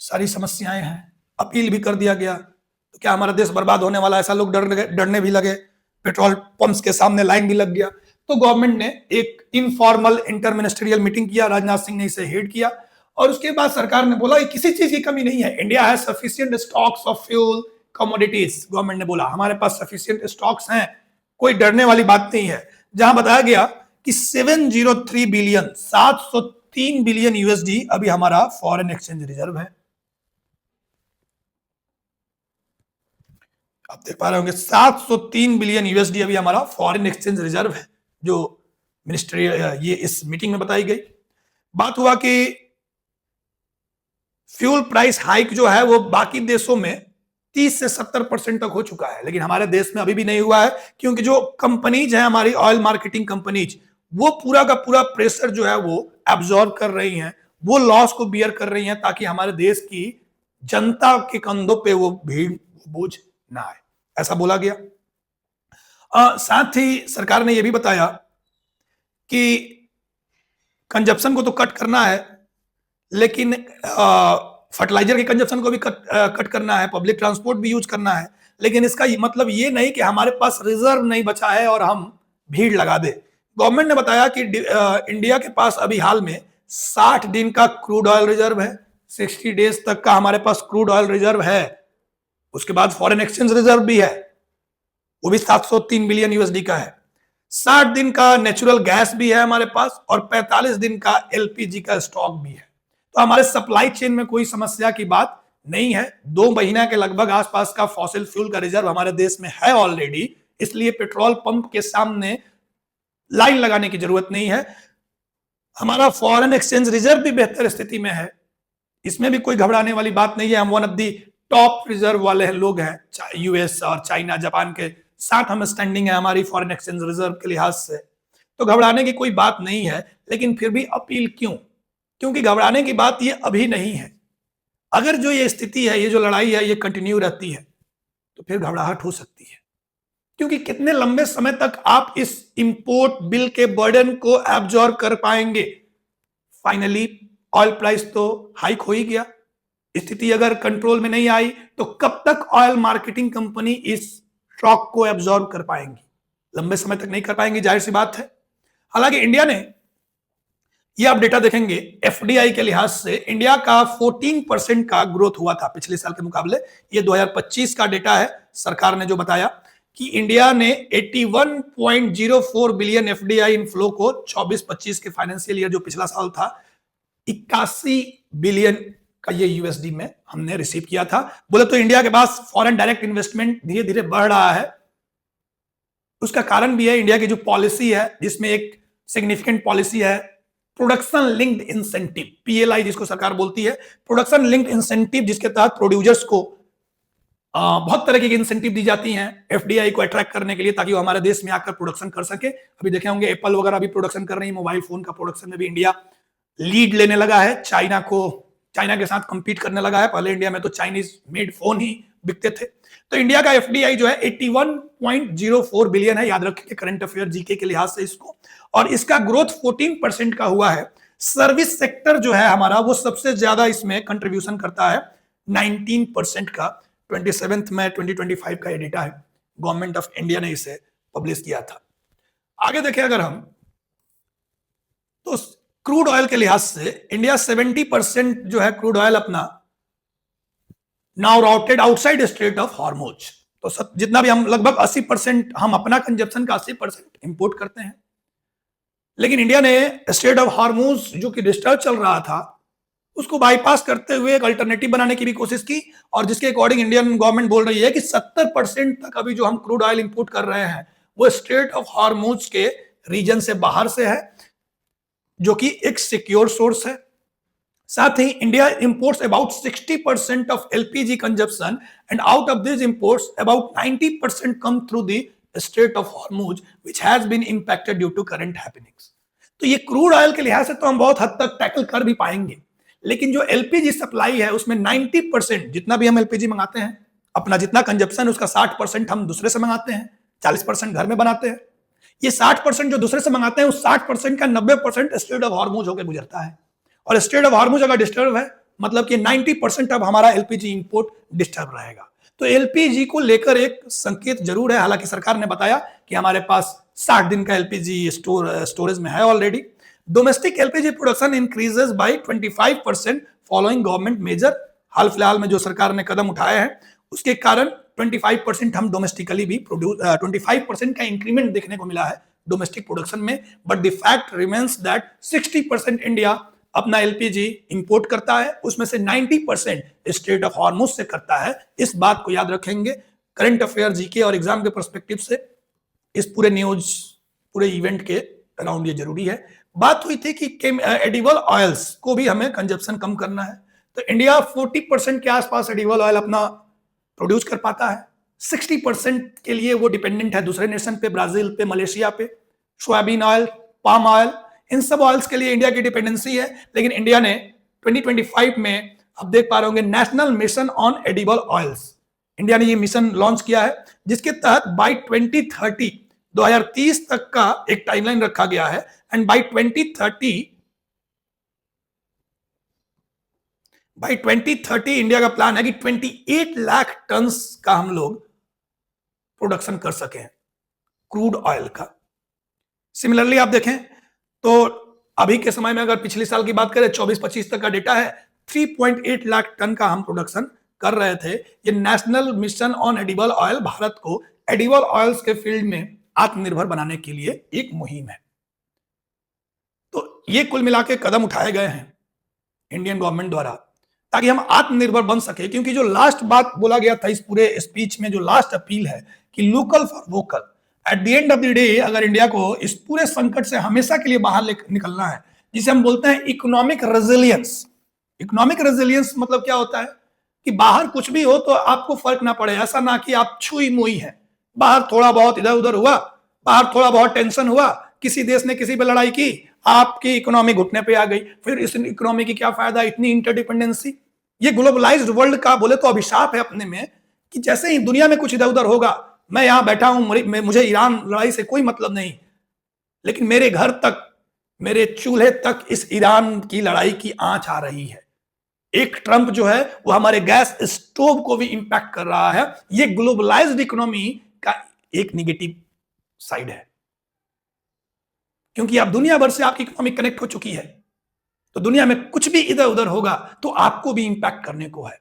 सारी समस्याएं हैं, अपील भी कर दिया गया, तो क्या हमारा देश बर्बाद होने वाला है? ऐसा लोग डरने भी लगे, पेट्रोल पंप्स के सामने लाइन भी लग गया। तो गवर्नमेंट ने एक इनफॉर्मल इंटर मिनिस्ट्रियल मीटिंग किया, राजनाथ सिंह ने इसे हेड किया, और उसके बाद सरकार ने बोला किसी चीज की कमी नहीं है, India has sufficient stocks of fuel commodities. Government ने बोला हमारे पास सफिशिएंट स्टॉक्स हैं, कोई डरने वाली बात नहीं है। जहां बताया गया कि 703 बिलियन 703 बिलियन यूएसडी अभी हमारा फॉरेन एक्सचेंज रिजर्व है। आप देख पा रहे होंगे 703 बिलियन यूएसडी अभी हमारा फॉरेन एक्सचेंज रिजर्व है, जो मिनिस्ट्री ये इस मीटिंग में बताई गई। बात हुआ कि फ्यूल प्राइस हाइक जो है वो बाकी देशों में 30 से 70% तक हो चुका है, लेकिन हमारे देश में अभी भी नहीं हुआ है, क्योंकि जो कंपनीज है हमारी ऑयल मार्केटिंग कंपनीज, वो पूरा का पूरा प्रेशर जो है वो एब्जॉर्ब कर रही हैं, वो लॉस को बियर कर रही हैं, ताकि हमारे देश की जनता के कंधों पे वो भीड़ बोझ ना आए, ऐसा बोला गया। साथ ही सरकार ने यह भी बताया कि कंजप्शन को तो कट करना है, लेकिन फर्टिलाइजर के कंजप्शन को भी कट करना है, पब्लिक ट्रांसपोर्ट भी यूज करना है, लेकिन इसका मतलब ये नहीं कि हमारे पास रिजर्व नहीं बचा है और हम भीड़ लगा दे। गवर्नमेंट ने बताया कि इंडिया के पास अभी हाल में 60 दिन का क्रूड ऑयल रिजर्व है, 60 डेज तक का हमारे पास क्रूड ऑयल रिजर्व है। उसके बाद फॉरेन एक्सचेंज रिजर्व भी है, वो भी 703 बिलियन यूएसडी का है। 60 दिन का नेचुरल गैस भी है हमारे पास, और 45 दिन का एलपीजी का स्टॉक भी है। तो हमारे सप्लाई चेन में कोई समस्या की बात नहीं है। 2 महीना के लगभग आसपास का फॉसिल फ्यूल का रिजर्व हमारे देश में है ऑलरेडी, इसलिए पेट्रोल पंप के सामने लाइन लगाने की जरूरत नहीं है। हमारा फॉरेन एक्सचेंज रिजर्व भी बेहतर स्थिति में है, इसमें भी कोई घबराने वाली बात नहीं है। हम one of the top reserve वाले लोग हैं, यूएस और चाइना जापान के साथ हम स्टैंडिंग है हमारी फॉरेन एक्सचेंज रिजर्व के लिहाज से, तो घबराने की कोई बात नहीं है। लेकिन फिर भी अपील क्यों? क्योंकि घबराने की बात ये अभी नहीं है। अगर जो ये स्थिति है, ये जो लड़ाई है, ये कंटिन्यू रहती है तो फिर घबराहट हो सकती है, क्योंकि कितने लंबे समय तक आप इस इंपोर्ट बिल के बर्डन को एब्जॉर्ब कर पाएंगे। फाइनली ऑयल प्राइस तो हाइक हो ही गया, स्थिति अगर कंट्रोल में नहीं आई तो कब तक ऑयल मार्केटिंग कंपनी इस शॉक को एब्जॉर्ब कर पाएंगी? लंबे समय तक नहीं कर पाएंगी, जाहिर सी बात है। हालांकि इंडिया ने, ये आप डेटा देखेंगे एफडीआई के लिहाज से, इंडिया का 14% का ग्रोथ हुआ था पिछले साल के मुकाबले। ये 2025 का डेटा है, सरकार ने जो बताया कि इंडिया ने 81.04 बिलियन एफडीआई इनफ्लो को 24-25 के फाइनेंशियल ईयर जो पिछला साल था 81 बिलियन का ये यूएसडी में हमने रिसीव किया था। बोले तो इंडिया के पास फॉरेन डायरेक्ट इन्वेस्टमेंट धीरे धीरे बढ़ रहा है। उसका कारण भी है इंडिया की जो पॉलिसी है, जिसमें एक सिग्निफिकेंट पॉलिसी है प्रोडक्शन लिंक्ड इंसेंटिव, पीएलआई जिसको सरकार बोलती है, प्रोडक्शन लिंक्ड इंसेंटिव, जिसके तहत प्रोड्यूसर्स को बहुत तरह की इंसेंटिव दी जाती हैं एफडीआई को अट्रैक्ट करने के लिए, ताकि वो हमारे देश में आकर प्रोडक्शन कर सके। अभी देखे होंगे एप्पल वगैरह भी प्रोडक्शन कर रही है, मोबाइल फोन का प्रोडक्शन में भी इंडिया लीड लेने लगा है, चाइना के साथ कंपीट करने लगा है। पहले इंडिया में तो चाइनीज मेड फोन ही बिकते थे। तो इंडिया का एफडीआई जो है 81.04 बिलियन है, याद रखिए करंट अफेयर जीके के लिहाज से इसको, और इसका ग्रोथ 14% का हुआ है। सर्विस सेक्टर जो है हमारा वो सबसे ज्यादा इसमें कंट्रीब्यूशन करता है 19% का। 27 मई 2025 का ये डेटा है, गवर्नमेंट ऑफ इंडिया ने इसे पब्लिश किया था। आगे देखें अगर हम, तो क्रूड ऑयल के लिहाज से इंडिया 70% जो है क्रूड ऑयल अपना now routed outside straight of Hormuz. तो जितना भी हम लगभग 80% हम अपना कंजप्शन का 80% इंपोर्ट करते हैं, लेकिन इंडिया ने स्ट्रेट ऑफ हॉर्मुज जो कि डिस्टर्ब चल रहा था उसको बाईपास करते हुए एक अल्टरनेटिव बनाने की भी कोशिश की, और जिसके अकॉर्डिंग इंडियन गवर्नमेंट बोल रही है कि 70% तक अभी जो हम क्रूड ऑयल इंपोर्ट कर रहे हैं वो स्ट्रेट ऑफ हॉर्मुज के रीजन से बाहर से है, जो कि एक सिक्योर सोर्स है। साथ ही India imports about 60% of LPG consumption, and out of this imports about 90% come through the strait of Hormuz which has been impacted due to current happenings. तो ये क्रूड ऑयल के लिहाज से तो हम बहुत हद तक टैकल कर भी पाएंगे, लेकिन जो एलपीजी सप्लाई है उसमें 90%, जितना भी हम एलपीजी मंगाते हैं, अपना जितना कंजप्शन उसका 60% हम दूसरे से मंगाते हैं, 40% घर में बनाते हैं। ये 60% जो दूसरे से मंगाते हैं, उस 60% का 90% स्ट्रेट ऑफ हॉर्मुज होकर गुजरता है, और स्ट्रेट ऑफ हॉर्मुज अगर डिस्टर्ब है मतलब कि 90% अब हमारा एलपीजी इंपोर्ट डिस्टर्ब रहेगा। तो एलपीजी को लेकर एक संकेत जरूर है, हालांकि सरकार ने बताया कि हमारे पास 60 दिन का एलपीजी स्टोरेज में है already. Domestic LPG production increases by 25% following government measure. हाल फिलहाल में जो सरकार ने कदम उठाए हैं उसके कारण 25% हम डोमेस्टिकली भी प्रोड्यूस 25% का इंक्रीमेंट देखने को मिला है डोमेस्टिक प्रोडक्शन में। But the fact remains that 60% India अपना एलपीजी इंपोर्ट करता है, उसमें से 90% स्ट्रेट ऑफ हॉर्मुज से करता है। इस बात को याद रखेंगे, करंट अफेयर जीके और एग्जाम के पर्सपेक्टिव से इस पूरे न्यूज पूरे इवेंट के अराउंड ये जरूरी है। बात हुई थी कि एडिबल ऑयल्स को भी हमें कंजप्शन कम करना है, तो इंडिया 40% के आसपास एडिबल ऑयल अपना प्रोड्यूस कर पाता है। 60% के लिए वो डिपेंडेंट है दूसरे नेशन पे, ब्राजील पे, मलेशिया पे। सोयाबीन ऑयल, पाम ऑयल, इन सब ऑयल्स के लिए इंडिया की डिपेंडेंसी है। लेकिन इंडिया ने 2025 में, अब देख पा रहे होंगे, national mission on edible oils, India ने ये मिशन लॉन्च किया है, जिसके तहत बाय 2030 तक का एक टाइमलाइन रखा गया है, एंड बाय 2030 इंडिया का प्लान है कि 28 लाख टन का हम लोग प्रोडक्शन कर सकें क्रूड ऑयल का। सिमिलरली आप देखें तो अभी के समय में अगर पिछले साल की बात करें 24-25 तक का डेटा है, 3.8 लाख टन का हम प्रोडक्शन कर रहे थे। ये national mission on edible oil Bharat को एडिबल ऑयल्स के फील्ड में आत्मनिर्भर बनाने के लिए एक मुहिम है। तो ये कुल मिला के कदम उठाए गए हैं इंडियन गवर्नमेंट द्वारा ताकि हम आत्मनिर्भर बन सके, क्योंकि जो लास्ट बात बोला गया था इस पूरे स्पीच में, जो लास्ट अपील है कि local for vocal, eight the end of the day अगर इंडिया को इस पूरे संकट से हमेशा के लिए बाहर निकलना है, जिसे हम बोलते हैं इकोनॉमिक रेजिलियंस। इकोनॉमिक रेजिलियंस मतलब क्या होता है कि बाहर कुछ भी हो तो आपको फर्क ना पड़े, ऐसा ना कि आप छुई मुई है, बाहर थोड़ा बहुत इधर उधर हुआ, बाहर थोड़ा बहुत टेंशन हुआ, किसी देश ने किसी पे लड़ाई की, आपकी इकोनॉमी घुटने पे आ गई, फिर इस इकोनॉमी की क्या फायदा, इतनी इंटरडिपेंडेंसी। ये ग्लोबलाइज्ड वर्ल्ड का बोले तो अभिशाप है अपने में, कि जैसे ही दुनिया में कुछ इधर उधर होगा, मैं यहां बैठा हूं, मुझे ईरान लड़ाई से कोई मतलब नहीं, लेकिन मेरे घर तक, मेरे चूल्हे तक इस ईरान की लड़ाई की आंच आ रही है। एक ट्रंप जो है वो हमारे गैस स्टोव को भी इंपैक्ट कर रहा है। ये ग्लोबलाइज्ड इकोनॉमी का एक निगेटिव साइड है, क्योंकि अब दुनिया भर से आपकी इकोनॉमी कनेक्ट हो चुकी है, तो दुनिया में कुछ भी इधर उधर होगा तो आपको भी इंपैक्ट करने को है।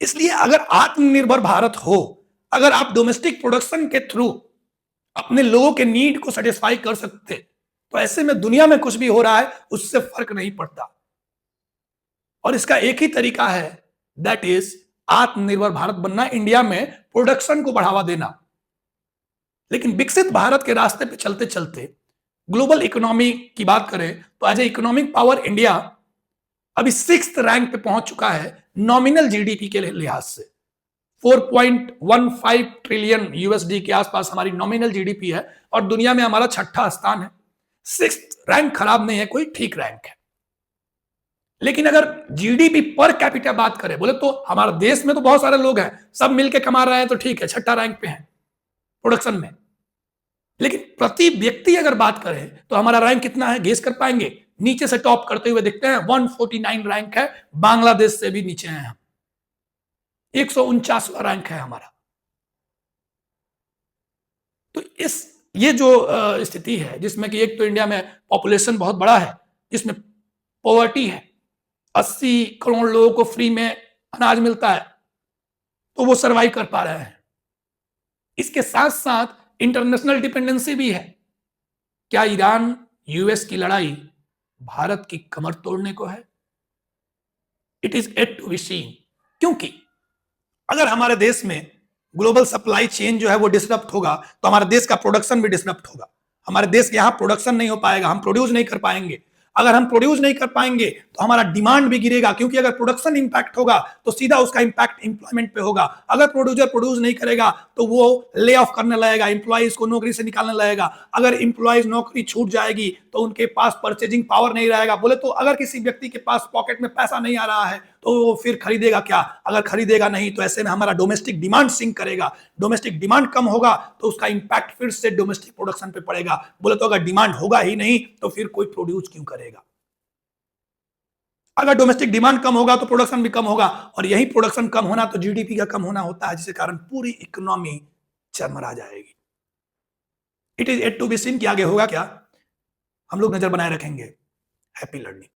इसलिए अगर आत्मनिर्भर भारत हो, अगर आप डोमेस्टिक प्रोडक्शन के थ्रू अपने लोगों के नीड को सेटिस्फाई कर सकते, तो ऐसे में दुनिया में कुछ भी हो रहा है उससे फर्क नहीं पड़ता। और इसका एक ही तरीका है, दैट इज आत्मनिर्भर भारत बनना, इंडिया में प्रोडक्शन को बढ़ावा देना। लेकिन विकसित भारत के रास्ते पे चलते चलते ग्लोबल इकोनॉमी की बात करें तो as a economic power India अभी 6th रैंक पे पहुंच चुका है नॉमिनल जीडीपी के लिहाज से। 4.15 ट्रिलियन यूएसडी के आसपास हमारी नॉमिनल जीडीपी है और दुनिया में हमारा 6ठा स्थान है। 6th रैंक खराब नहीं है, कोई ठीक रैंक है। लेकिन अगर जीडीपी पर कैपिटा बात करें, बोले तो हमारे देश में तो बहुत सारे लोग हैं, सब मिलके कमा रहे हैं तो ठीक है, 6ठा रैंक पे है प्रोडक्शन में। लेकिन प्रति व्यक्ति अगर बात करें तो हमारा रैंक कितना है, गेस कर पाएंगे? नीचे से टॉप करते हुए देखते हैं, 149 रैंक है, बांग्लादेश से भी नीचे हैं हम, 149वां रैंक है हमारा। तो ये जो स्थिति है जिसमें कि एक तो इंडिया में पॉपुलेशन बहुत बड़ा है, जिसमें पॉवर्टी है, 80 करोड़ लोगों को फ्री में अनाज मिलता है, तो वो सरवाइव कर पा रहे हैं। इसके साथ साथ इंटरनेशनल डिपेंडेंसी भी है। क्या ईरान यूएस की लड़ाई भारत की कमर तोड़ने को है? It is yet to be seen. क्योंकि अगर हमारे देश में ग्लोबल सप्लाई चेन जो है वो डिसरप्ट होगा तो हमारे देश का प्रोडक्शन भी डिसरप्ट होगा। हमारे देश के यहां प्रोडक्शन नहीं हो पाएगा, हम प्रोड्यूस नहीं कर पाएंगे। अगर हम प्रोड्यूस नहीं कर पाएंगे तो हमारा डिमांड भी गिरेगा, क्योंकि अगर प्रोडक्शन इंपैक्ट होगा तो सीधा उसका इंपैक्ट एम्प्लॉयमेंट पे होगा। अगर प्रोड्यूसर प्रोड्यूस नहीं करेगा तो वो ले ऑफ करने लगेगा, एम्प्लॉयज को नौकरी से निकालने लगेगा। अगर एम्प्लॉयज नौकरी छूट जाएगी तो उनके पास परचेजिंग पावर नहीं रहेगा। बोले तो अगर किसी व्यक्ति के पास पॉकेट में पैसा नहीं आ रहा है तो वो फिर खरीदेगा क्या? अगर खरीदेगा नहीं तो ऐसे में हमारा डोमेस्टिक डिमांड सिंक करेगा। डोमेस्टिक डिमांड कम होगा तो उसका इंपैक्ट फिर से डोमेस्टिक प्रोडक्शन पे पड़ेगा। बोले तो अगर डिमांड होगा ही नहीं तो फिर कोई प्रोड्यूस क्यों करेगा? अगर डोमेस्टिक डिमांड कम होगा तो प्रोडक्शन भी कम होगा, और यही प्रोडक्शन कम होना तो जीडीपी का कम होना होता है, जिसके कारण पूरी इकोनॉमी चरमरा जाएगी। It is yet to be seen कि आगे होगा क्या, हम लोग नजर बनाए रखेंगे। Happy learning.